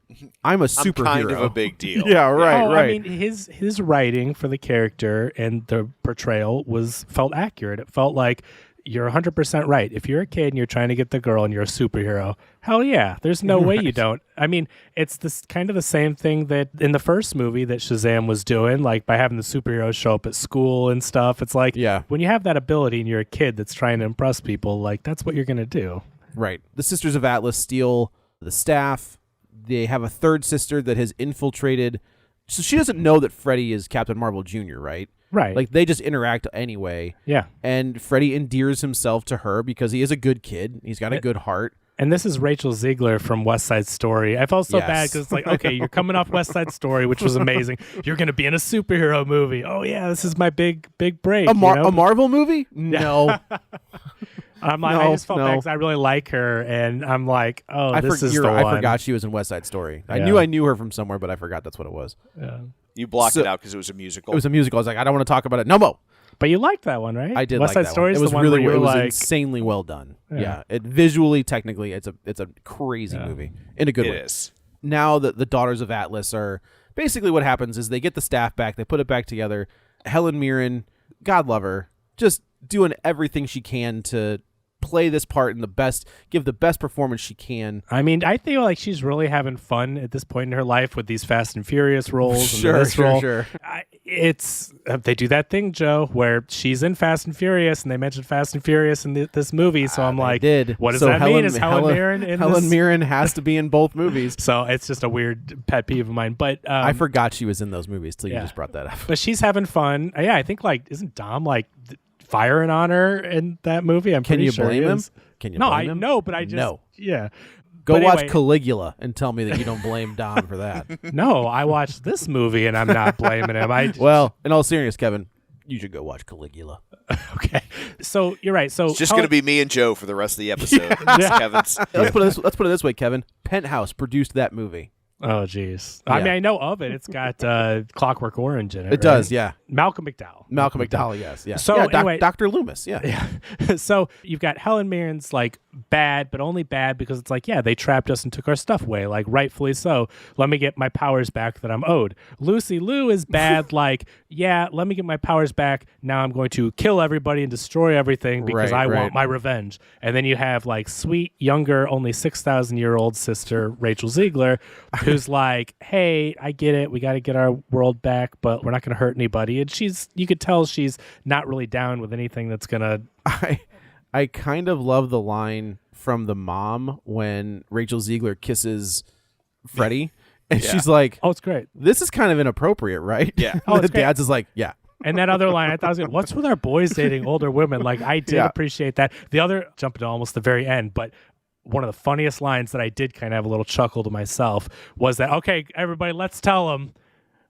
I'm a superhero. I'm kind of a big deal. Yeah, right. I mean, his writing for the character and the portrayal felt accurate. It felt like, you're 100% right. If you're a kid and you're trying to get the girl and you're a superhero, hell yeah, there's no way you don't. I mean, it's this kind of the same thing that in the first movie that Shazam was doing, by having the superheroes show up at school and stuff. It's like, when you have that ability and you're a kid that's trying to impress people, that's what you're going to do. Right. The Sisters of Atlas steal the staff. They have a third sister that has infiltrated. So she doesn't know that Freddy is Captain Marvel Jr., right? Right. They just interact anyway. Yeah. And Freddy endears himself to her because he is a good kid. He's got a good heart. And this is Rachel Ziegler from West Side Story. I felt so bad because it's like, okay, you're coming off West Side Story, which was amazing. You're going to be in a superhero movie. Oh, yeah, this is my big break. A Marvel movie? No. I'm like, I just felt bad because I really like her, and I'm like, oh, this is the one. I forgot she was in West Side Story. I knew her from somewhere, but I forgot that's what it was. Yeah. You blocked it out because it was a musical. It was a musical. I was like, I don't want to talk about it no more. But you liked that one, right? I did West like Side that Story one. is It was the one really where it was like, insanely well done. Yeah. Yeah. It visually, technically, it's a crazy movie in a good way. It is. Now that the Daughters of Atlas are basically what happens is they get the staff back, they put it back together. Helen Mirren, God love her, just doing everything she can to play this part in give the best performance she can. I mean, I feel like she's really having fun at this point in her life with these Fast and Furious roles. And this role. They do that thing, Joe, where she's in Fast and Furious, and they mentioned Fast and Furious in this movie. So I'm like, what does that mean? Is Helen Mirren in this? Helen Mirren has to be in both movies. So it's just a weird pet peeve of mine. But I forgot she was in those movies till you just brought that up. But she's having fun. Yeah, I think isn't Dom firing on her in that movie? Can you blame him? Can you blame him? No, but I just yeah. Go watch Caligula and tell me that you don't blame Dom for that. No, I watched this movie and I'm not blaming him. Well, in all seriousness, Kevin, you should go watch Caligula. Okay, so you're right. So it's just going to be me and Joe for the rest of the episode. Kevin's. Let's put it this way, Kevin. Penthouse produced that movie. Oh, geez. I mean, I know of it. It's got Clockwork Orange in it. It does, yeah. Malcolm McDowell. Malcolm McDowell, yes. Yeah. So, anyway, Dr. Loomis, yeah. So you've got Helen Mirren's bad, but only bad because it's they trapped us and took our stuff away, rightfully so. Let me get my powers back that I'm owed. Lucy Liu is bad, let me get my powers back. Now I'm going to kill everybody and destroy everything because I want my revenge. And then you have sweet, younger, only 6,000-year-old sister, Rachel Ziegler, who's hey, I get it. We got to get our world back, but we're not going to hurt anybody. And you could tell she's not really down with anything that's going to... I kind of love the line from the mom when Rachel Ziegler kisses Freddie. And she's like, oh, it's great. This is kind of inappropriate, right? Yeah. And the dad's is like, yeah. And that other line, I thought, what's with our boys dating older women? I did appreciate that. The other, jumping to almost the very end, but one of the funniest lines that I did kind of have a little chuckle to myself was that, okay, everybody, let's tell them.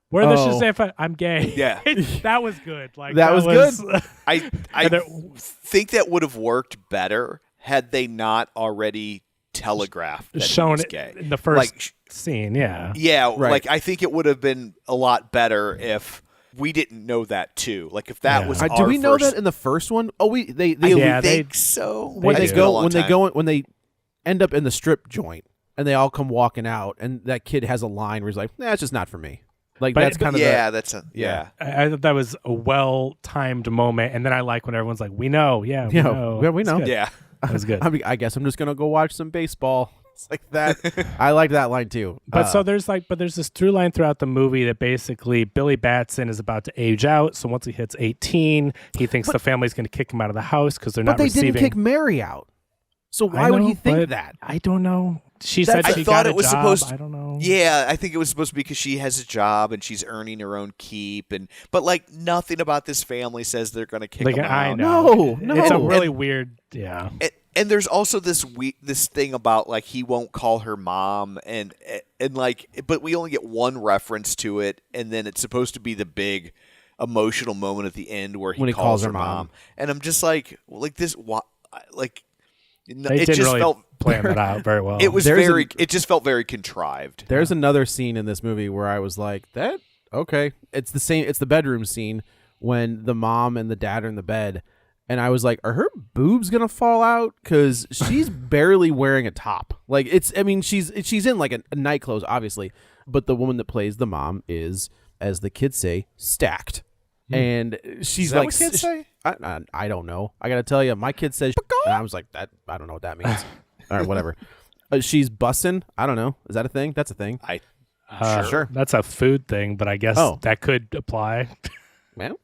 Where the Shazam? I'm gay. Yeah. That was good. That was good. I think that would have worked better had they not already telegraphed that he was gay. In the first scene, yeah. Yeah, right. I think it would have been a lot better if we didn't know that too. If that was our do we know that in the first one? Oh, they think so. When they end up in the strip joint and they all come walking out and that kid has a line where he's like, nah, it's just not for me. That's kind of I thought that was a well-timed moment, and then I like when everyone's like, we know. We know. Yeah. That was good. I guess I'm just going to go watch some baseball. It's like that. I like that line too. But there's this through line throughout the movie that basically Billy Batson is about to age out. So once he hits 18, he thinks the family's going to kick him out of the house because they're not receiving. But they didn't kick Mary out. So why would he think that? I don't know. She said she got a job. I don't know. Yeah, I think it was supposed to be because she has a job and she's earning her own keep, but nothing about this family says they're going to kick him out. I know. No, it's a really weird. Yeah. And there's also this thing about he won't call her mom and but we only get one reference to it, and then it's supposed to be the big emotional moment at the end where he calls her mom, and I'm just this what They it didn't just really felt plan that out very well. It was it just felt very contrived. There's another scene in this movie where I was like, that okay. It's the same. It's the bedroom scene when the mom and the dad are in the bed, and I was like, are her boobs gonna fall out? Because she's barely wearing a top. She's in a night clothes, obviously, but the woman that plays the mom is, as the kids say, stacked. And she's what kids say? I don't know. I gotta tell you, my kid says, and I was like, that I don't know what that means. All right, whatever. She's bussing. I don't know. Is that a thing? That's a thing. Sure. That's a food thing, but I guess that could apply. Well,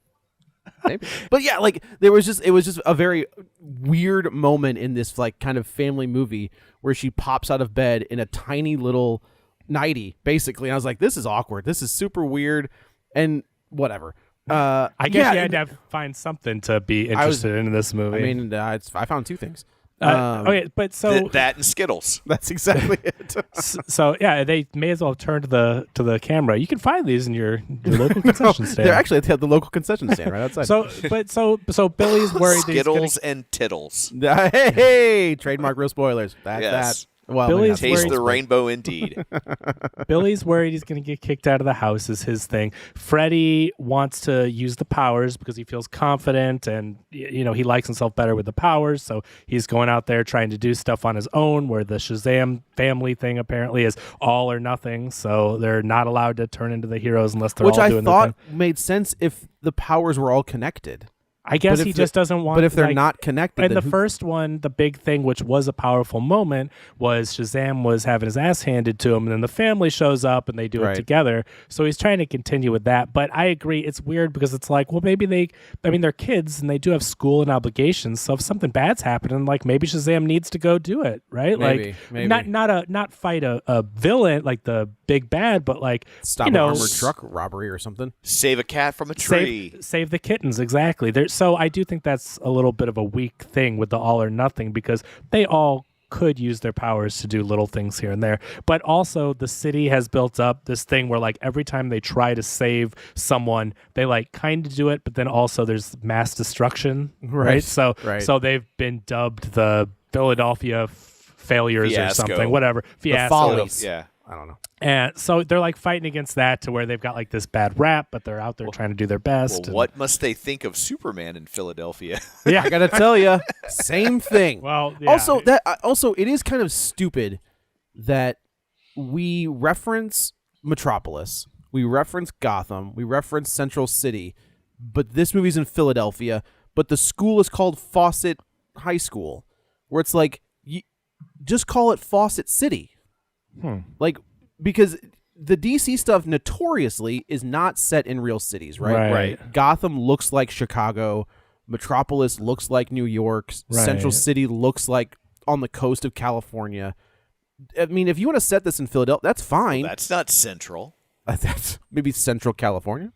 maybe. But yeah, it was just a very weird moment in this kind of family movie where she pops out of bed in a tiny little nightie, basically. And I was like, this is awkward. This is super weird, and whatever. I guess you had to find something to be interested in this movie. I mean, I found two things. Okay, but so that and Skittles. That's exactly it. so yeah, they may as well turn to the camera. You can find these in your local concession stand. They're actually at the local concession stand right outside. So Billy's worried that he's gonna, Skittles and Tittles. Hey, trademark real spoilers. That's Yes. that. Well, Billy's maybe not Taste worried- the rainbow indeed. Billy's worried he's going to get kicked out of the house is his thing. Freddie wants to use the powers because he feels confident and he likes himself better with the powers. So he's going out there trying to do stuff on his own, where the Shazam family thing apparently is all or nothing. So they're not allowed to turn into the heroes unless they're Which all I doing thought the thing. made sense if the powers were all connected. I guess But he if just doesn't want. But if they're like, not connected, in then the first one, the big thing, which was a powerful moment, was Shazam was having his ass handed to him, and then the family shows up and they do Right. it together. So he's trying to continue with that. But I agree, it's weird because it's like, well, maybe they're kids and they do have school and obligations. So if something bad's happening, like maybe Shazam needs to go do it, right? Maybe. Not fight a villain like the big bad, but like stop an armored truck robbery or something. Save a cat from a tree. Save the kittens, exactly. So I do think that's a little bit of a weak thing with the all or nothing, because they all could use their powers to do little things here and there. But also the city has built up this thing where like every time they try to save someone, they like kind of do it, but then also there's mass destruction, right? So they've been dubbed the Philadelphia failures Fiasco. or something, whatever. Fiasco. Follies. Yeah. I don't know. And so they're like fighting against that to where they've got like this bad rap, but they're out there trying to do their best. Well, what must they think of Superman in Philadelphia? Yeah. I gotta tell you, same thing. Well, yeah. Also, it is kind of stupid that we reference Metropolis, we reference Gotham, we reference Central City, but this movie's in Philadelphia, but the school is called Fawcett High School, where it's like, just call it Fawcett City. Like, because the DC stuff notoriously is not set in real cities, right? Right. Gotham looks like Chicago. Metropolis looks like New York. Right. Central City looks like on the coast of California. I mean, if you want to set this in Philadelphia, that's fine. That's not Central. That's maybe Central California.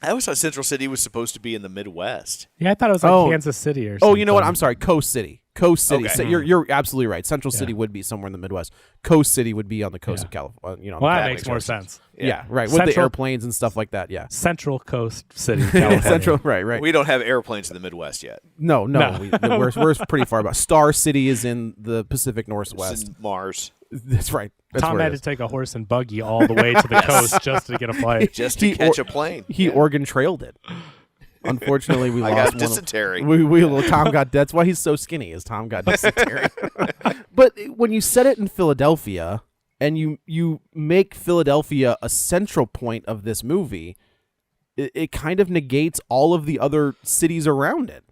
I always thought Central City was supposed to be in the Midwest. Yeah, I thought it was like Oh. Kansas City or something. Oh, you know what? I'm sorry. Coast City. Coast City. Okay. So you're absolutely right. Central City would be somewhere in the Midwest. Coast City would be on the coast Yeah. of California. Well, that That makes makes more more sense. sense. Yeah, right. With the Central- airplanes and stuff like that. Yeah. Central Coast City, California. Central. Right. We don't have airplanes in the Midwest yet. No. No. We're pretty far back. Star City is in the Pacific It's Northwest. in Mars. That's right. That's Tom where had it to is. take a horse and buggy all the way to the coast just to get a flight. Just to He catch or- a plane. He Oregon Trailed it. Unfortunately, we I lost got one. dysentery. Tom got. That's why he's so skinny. Is Tom got dysentery. But when you set it in Philadelphia and you make Philadelphia a central point of this movie, it kind of negates all of the other cities around it,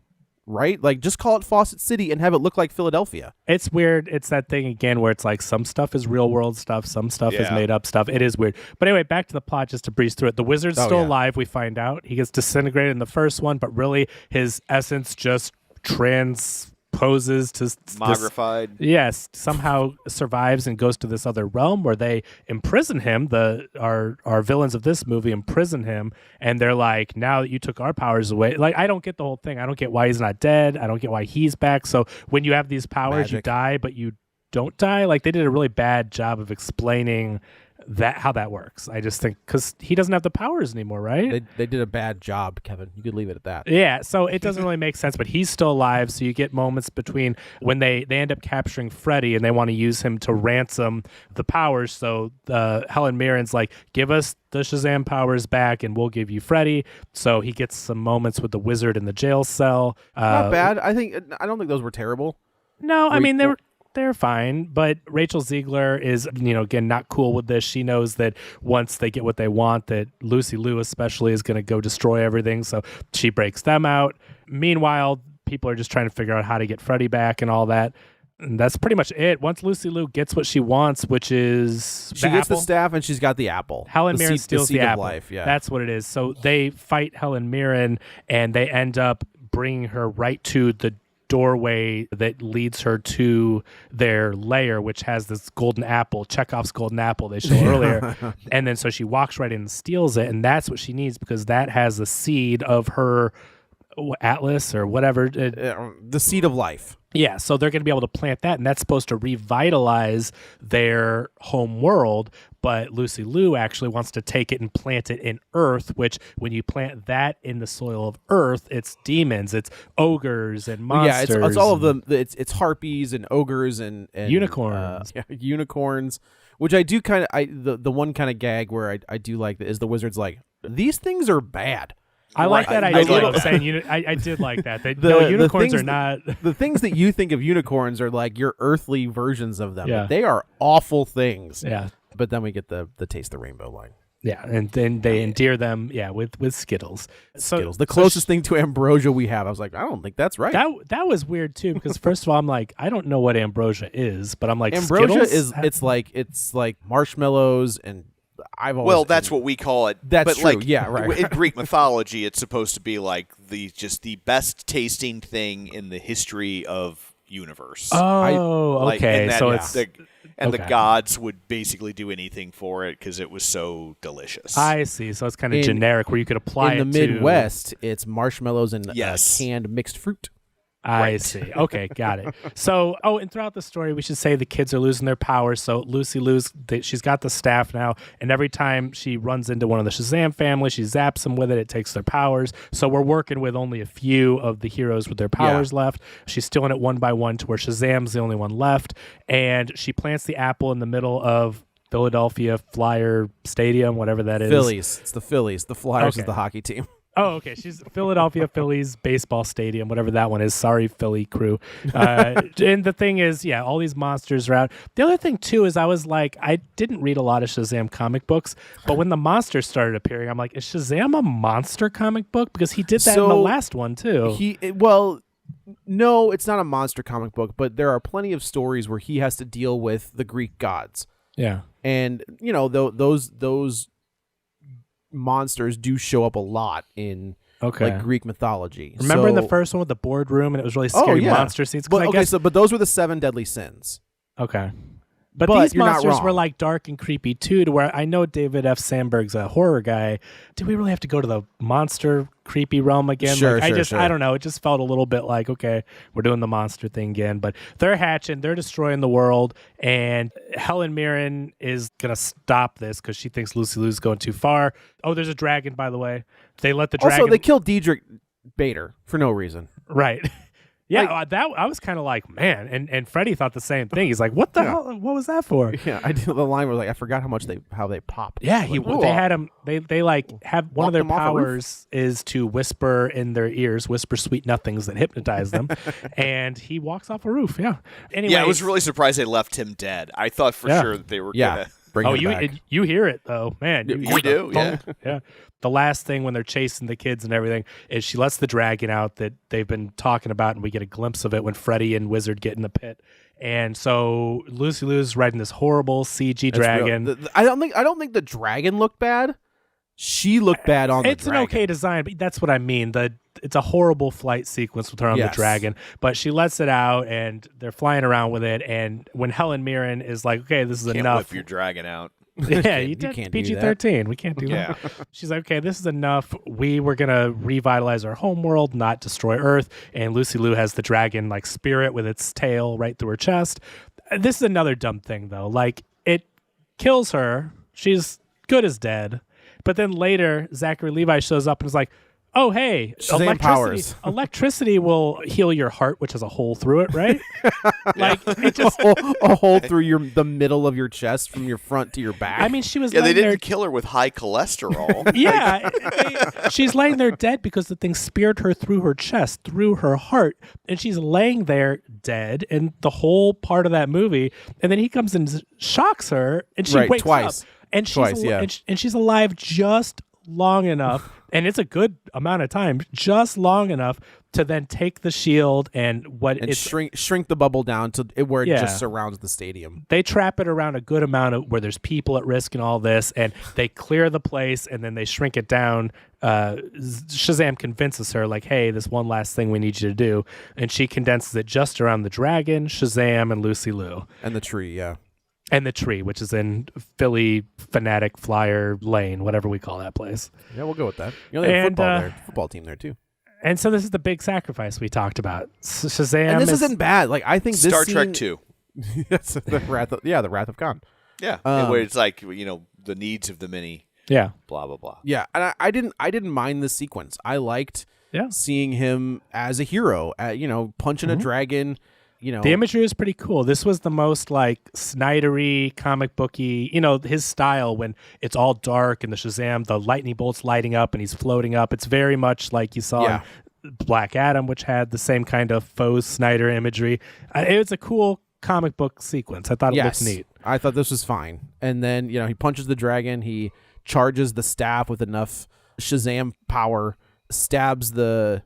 right? Like, just call it Fawcett City and have it look like Philadelphia. It's weird. It's that thing again where it's like some stuff is real world stuff, some stuff is Yeah. made up stuff. It is weird. But anyway, back to the plot just to breeze through it. The wizard's Oh, still yeah. alive, we find out. He gets disintegrated in the first one, but really his essence just transposes to Mogrified. Yes, somehow survives and goes to this other realm where they imprison him. Our villains of this movie imprison him, and they're like, now that you took our powers away, like, I don't get the whole thing. I don't get why he's not dead. I don't get why he's back. So when you have these powers, you Magic. die, but you don't die. Like, they did a really bad job of explaining how that works. I just think because he doesn't have the powers anymore, right? They did a bad job, Kevin. You could leave it at that. Yeah, so it doesn't really make sense, but he's still alive. So you get moments between when they end up capturing Freddy and they want to use him to ransom the powers. So Helen Mirren's like, give us the Shazam powers back and we'll give you Freddy. So he gets some moments with the wizard in the jail cell. Not bad. I don't think those were terrible. No, I mean, they're fine, but Rachel Ziegler is, again, not cool with this. She knows that once they get what they want, that Lucy Liu especially is going to go destroy everything, so she breaks them out. Meanwhile, people are just trying to figure out how to get Freddy back and all that. And that's pretty much it. Once Lucy Liu gets what she wants, which is She gets the staff and she's got the apple. Helen The Mirren seed- steals seed the of apple. life, yeah. That's what it is. So they fight Helen Mirren, and they end up bringing her right to the doorway that leads her to their lair, which has this golden apple, Chekhov's golden apple they showed earlier. And then so she walks right in and steals it, and that's what she needs because that has the seed of her Atlas or whatever. The seed of life. Yeah, so they're going to be able to plant that, and that's supposed to revitalize their home world. But Lucy Liu actually wants to take it and plant it in Earth, which when you plant that in the soil of Earth, it's demons, it's ogres and monsters. Yeah, it's all of them. It's harpies and ogres and unicorns. Unicorns, which I do kind of. The one kind of gag where I do like is the wizard's like, these things are bad. I like that idea of saying I did like that. Unicorns are not the things that you think of unicorns are like your earthly versions of them. Yeah. They are awful things. Yeah. But then we get the taste the rainbow line. Yeah, and then they endear them, with Skittles. Skittles, the closest thing to ambrosia we have. I was like, I don't think that's right. That was weird too, because first of all, I'm like, I don't know what ambrosia is, but I'm like, ambrosia Skittles? it's like marshmallows and. That's what we call it. That's but true. Yeah, right. In Greek mythology, it's supposed to be like the best tasting thing in the history of universe. Oh, okay. So it's the gods would basically do anything for it because it was so delicious. I see. So it's kind of generic where you could apply in the Midwest. It's marshmallows and canned mixed fruit. I see. Okay, got it. So, and throughout the story, we should say the kids are losing their powers. So Lucy she's got the staff now, and every time she runs into one of the Shazam family, she zaps them with it. It takes their powers. So we're working with only a few of the heroes with their powers left. She's stealing it one by one to where Shazam's the only one left, and she plants the apple in the middle of Philadelphia Flyer Stadium, whatever that is. Phillies. It's the Phillies. The Flyers is the hockey team. Oh, okay. She's Philadelphia Phillies baseball stadium, whatever that one is. Sorry, Philly crew. And the thing is, all these monsters are out. The other thing, too, is I didn't read a lot of Shazam comic books, but when the monsters started appearing, I'm like, is Shazam a monster comic book? Because he did that in the last one, too. No, it's not a monster comic book, but there are plenty of stories where he has to deal with the Greek gods. Yeah. And, those monsters do show up a lot in like Greek mythology. Remember in the first one with the boardroom and it was really scary monster scenes? But those were the 7 deadly sins. Okay. But these monsters were like dark and creepy too, to where I know David F. Sandberg's a horror guy. Do we really have to go to the monster creepy realm again? Sure. I don't know. It just felt a little bit like, okay, we're doing the monster thing again. But they're hatching, they're destroying the world, and Helen Mirren is going to stop this because she thinks Lucy Liu's going too far. Oh, there's a dragon, by the way. They let the dragon... Also, they killed Diedrich Bader for no reason. Right. Yeah, I was kind of like, man, and Freddie thought the same thing. He's like, what the hell? What was that for? Yeah, I do. The line was like, I forgot how they pop. Yeah, they had him. They like have one of their powers is to whisper in their ears, whisper sweet nothings that hypnotize them, and he walks off a roof. Yeah. Anyway, I was really surprised they left him dead. I thought for sure that they were gonna bring him back. You hear it though, man. You do, yeah. The last thing when they're chasing the kids and everything is she lets the dragon out that they've been talking about, and we get a glimpse of it when Freddy and Wizard get in the pit. And so Lucy Liu's riding this horrible CG dragon. I don't think the dragon looked bad. She looked bad on the dragon. It's an okay design, but that's what I mean. It's a horrible flight sequence with her on the dragon, but she lets it out and they're flying around with it. And when Helen Mirren is like, okay, this is enough. Whip your dragon out. Yeah, you can't PG-13. We can't do that. She's like, okay, this is enough. We were going to revitalize our home world, not destroy Earth. And Lucy Liu has the dragon like spirit with its tail right through her chest. This is another dumb thing, though. Like, it kills her. She's good as dead. But then later, Zachary Levi shows up and is like, oh, hey, electricity will heal your heart, which has a hole through it, right? Like it just a hole through the middle of your chest from your front to your back. I mean, she was they didn't kill her with high cholesterol. She's laying there dead because the thing speared her through her chest, through her heart, and she's laying there dead. And the whole part of that movie, and then he comes and shocks her, and she wakes twice. up, and she's alive just long enough. And it's a good amount of time, just long enough to then take the shield and shrink the bubble down to where it just surrounds the stadium. They trap it around a good amount of where there's people at risk and all this, and they clear the place and then they shrink it down. Shazam convinces her, like, hey, this one last thing we need you to do. And she condenses it just around the dragon, Shazam, and Lucy Liu. And the tree, yeah. And the tree, which is in Philly Fanatic Flyer Lane, whatever we call that place. Yeah, we'll go with that. You know, they have football team there too. And so this is the big sacrifice we talked about. Shazam. And this isn't bad. Like I think this Star scene, Trek 2. That's the Wrath of Khan. Yeah, where it's like the needs of the many. Yeah. Blah blah blah. Yeah, and I didn't mind this sequence. I liked seeing him as a hero. Punching a dragon. The imagery is pretty cool. This was the most like Snydery, comic booky, his style when it's all dark and the Shazam, the lightning bolts lighting up and he's floating up. It's very much like you saw in Black Adam, which had the same kind of faux Snyder imagery. It was a cool comic book sequence. I thought it looked neat. I thought this was fine. And then, he punches the dragon. He charges the staff with enough Shazam power, stabs the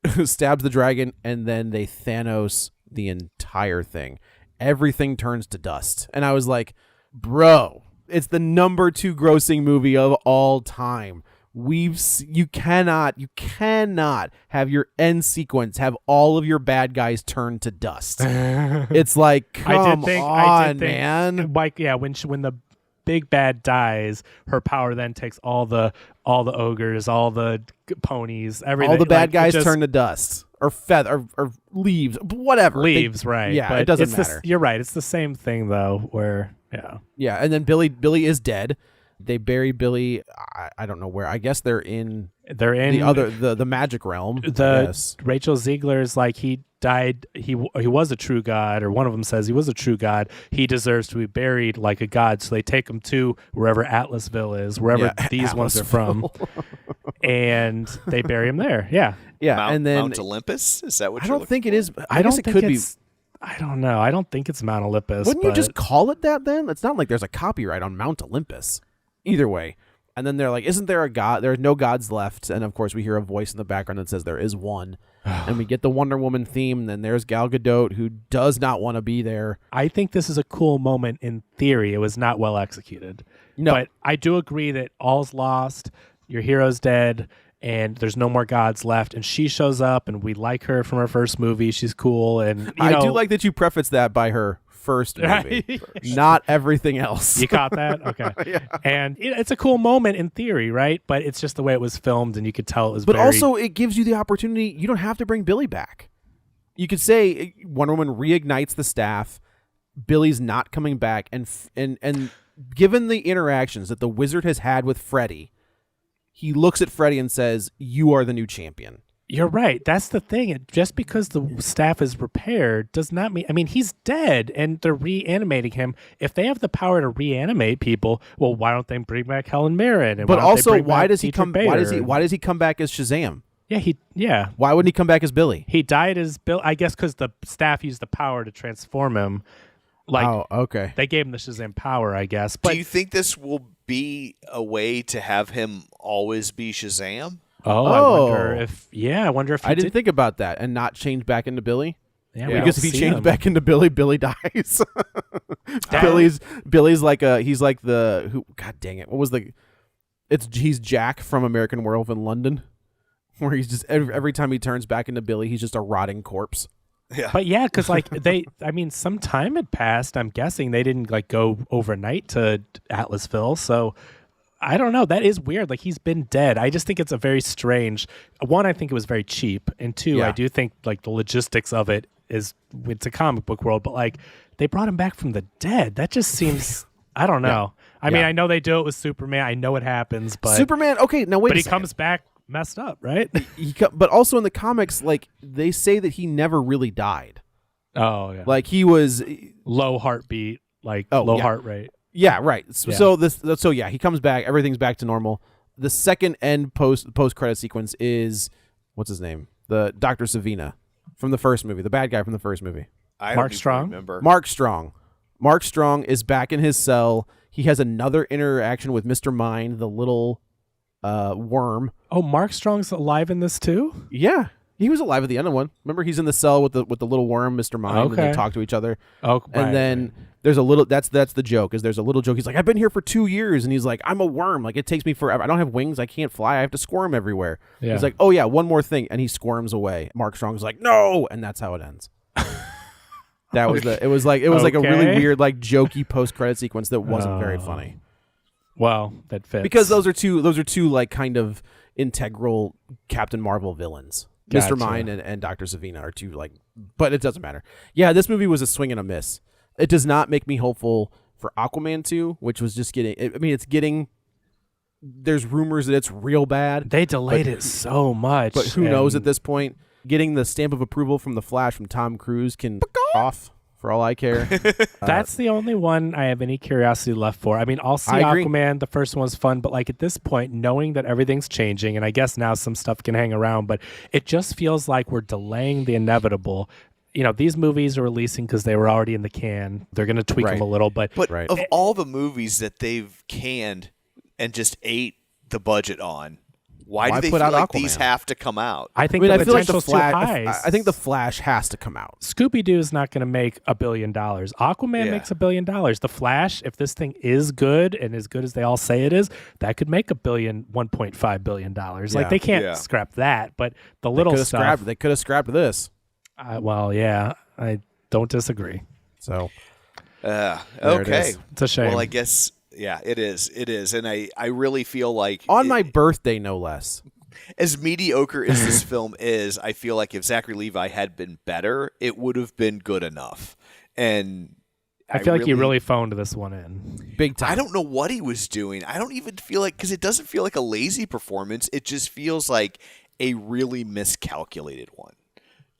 dragon, and then they Thanos the entire thing. Everything turns to dust. And I was like, bro, it's the number 2 grossing movie of all time. You cannot have your end sequence have all of your bad guys turn to dust. It's like, come on, man. Like, when the big bad dies, her power then takes all the ogres, all the ponies, everything. All the bad guys turn to dust. Or feather, or leaves, whatever. Right? Yeah, but it doesn't matter. You're right. It's the same thing though. Where yeah, and then Billy is dead. They bury Billy. I don't know where. I guess they're in the magic realm. Rachel Ziegler's like he died. He was a true god, or one of them says he was a true god. He deserves to be buried like a god. So they take him to wherever Atlasville is, wherever these ones are from, and they bury him there. Yeah. Yeah, and then Mount Olympus. Is that what I you're don't think it is. I guess don't it think could be. I don't know. I don't think it's Mount Olympus. Wouldn't you just call it that then? It's not like there's a copyright on Mount Olympus. Either way. And then they're like, isn't there a god? There are no gods left. And of course, we hear a voice in the background that says there is one. And we get the Wonder Woman theme. And then there's Gal Gadot, who does not want to be there. I think this is a cool moment in theory. It was not well executed. No. But I do agree that all's lost. Your hero's dead. And there's no more gods left, and she shows up, and we like her from her first movie. She's cool, and I do like that you preface that by her first movie, not everything else. You caught that? Okay. Yeah. And it's a cool moment in theory, right? But it's just the way it was filmed, and you could tell it was. But also, it gives you the opportunity. You don't have to bring Billy back. You could say Wonder Woman reignites the staff. Billy's not coming back, and given the interactions that the Wizard has had with Freddy. He looks at Freddy and says, "You are the new champion." You're right. That's the thing. Just because the staff is repaired does not mean. I mean, he's dead, and they're reanimating him. If they have the power to reanimate people, well, why don't they bring back Helen Mirren? But also, why does he come? Why does he come back as Shazam? Yeah. Why wouldn't he come back as Billy? He died as Bill. I guess because the staff used the power to transform him. Okay. They gave him the Shazam power, I guess. But do you think this will be a way to have him always be Shazam? I wonder if I didn't think about that and not change back into Billy. Yeah, because if he changed back into Billy, Billy dies. Billy's like he's like the who? God dang it! What was the? He's Jack from American Werewolf in London, where he's just every time he turns back into Billy, he's just a rotting corpse. Yeah. But yeah, because some time had passed. I'm guessing they didn't go overnight to Atlasville. So I don't know. That is weird. Like, he's been dead. I just think it's a very strange. One, I think it was very cheap. And two, I do think the logistics of it is, it's a comic book world, but they brought him back from the dead. That just seems, I don't know. I mean, I know they do it with Superman. I know it happens, but Superman. Okay. Now wait. But he comes back messed up, right? But also in the comics, they say that he never really died. Oh yeah. He was low heartbeat, heart rate. Yeah, right. So he comes back. Everything's back to normal. The second end post credit sequence is what's his name? The Dr. Savina from the first movie, the bad guy from the first movie. Mark Strong. Remember. Mark Strong. Mark Strong is back in his cell. He has another interaction with Mr. Mind, the little worm. Oh, Mark Strong's alive in this too? Yeah. He was alive at the end of one. Remember, he's in the cell with the little worm, Mr. Mind, and they talk to each other. Oh, and then there's a little. That's the joke. Is there's a little joke. He's like, I've been here for 2 years, and he's like, I'm a worm. It takes me forever. I don't have wings. I can't fly. I have to squirm everywhere. Yeah. He's like, oh yeah, one more thing, and he squirms away. Mark Strong's like, no, and that's how it ends. That was It was like a really weird, jokey post credit sequence that wasn't very funny. Well, that fits because those are two kind of integral Captain Marvel villains. Gotcha. Mr. Mind and Dr. Savina are two, like, but it doesn't matter. Yeah, this movie was a swing and a miss. It does not make me hopeful for Aquaman 2, which was just it's getting, there's rumors that it's real bad. They delayed it so much. But who knows at this point? Getting the stamp of approval from The Flash from Tom Cruise can off for all I care. That's the only one I have any curiosity left for. I mean, I'll see I agree. Aquaman. The first one was fun, but like at this point, knowing that everything's changing, and I guess now some stuff can hang around, but it just feels like we're delaying the inevitable. You know, these movies are releasing because they were already in the can. They're going to tweak them a little, but of all the movies that they've canned and just ate the budget on, why do they put feel out like Aquaman? these have to come out? I think I mean, the I feel like potential's too high. I think The Flash has to come out. Scooby-Doo is not going to make $1 billion. Aquaman makes $1 billion. The Flash, if this thing is good and as good as they all say it is, that could make $1.5 billion. Like they can't scrap that, but the little stuff. They could have scrapped this. Well, yeah, I don't disagree. So, okay, It's a shame. well, I guess it is, and I really feel like on my birthday, no less. as mediocre as this film is, I feel like if Zachary Levi had been better, it would have been good enough. And I feel like he really phoned this one in. Big time. I don't know what he was doing. I don't even feel like, because it doesn't feel like a lazy performance. It just feels like a really miscalculated one.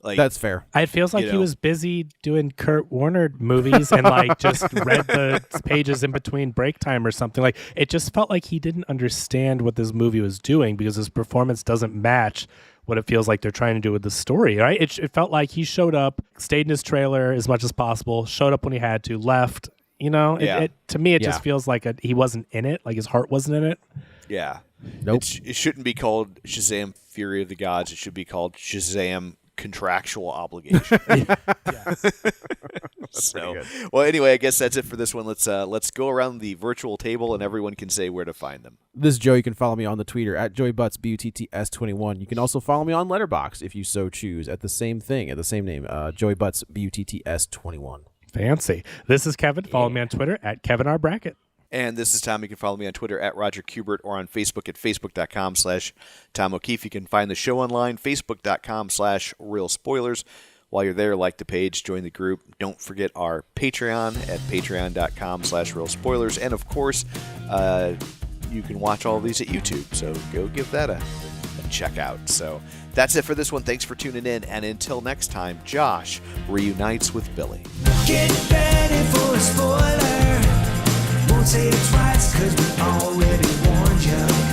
Like, that's fair. It feels like he was busy doing Kurt Warner movies and like just read the pages in between break time or something. Like it just felt like he didn't understand what this movie was doing because his performance doesn't match what it feels like they're trying to do with the story, right? It felt like he showed up, stayed in his trailer as much as possible, showed up when he had to, left. You know, to me, it just feels like he wasn't in it, like his heart wasn't in it. Yeah. Nope. It shouldn't be called Shazam Fury of the Gods. It should be called Shazam Contractual Obligation. So, well, anyway, I guess that's it for this one. Let's go around the virtual table and everyone can say where to find them. This is Joe. You can follow me on the Twitter at JoeyButts, BUTTS21. You can also follow me on Letterboxd if you so choose at the same thing, at the same name, JoeyButts, BUTTS21. Fancy. This is Kevin. Follow me on Twitter at Kevin R. Brackett. And this is Tom. You can follow me on Twitter at Roger Kubert or on Facebook at facebook.com/Tom O'Keefe. You can find the show online, facebook.com/Real Spoilers. While you're there, like the page, join the group. Don't forget our Patreon at patreon.com/Real Spoilers. And of course, you can watch all of these at YouTube. So go give that a check out. So that's it for this one. Thanks for tuning in. And until next time, Josh reunites with Billy. Get ready for a spoiler. Won't say it twice, cause we already warned you.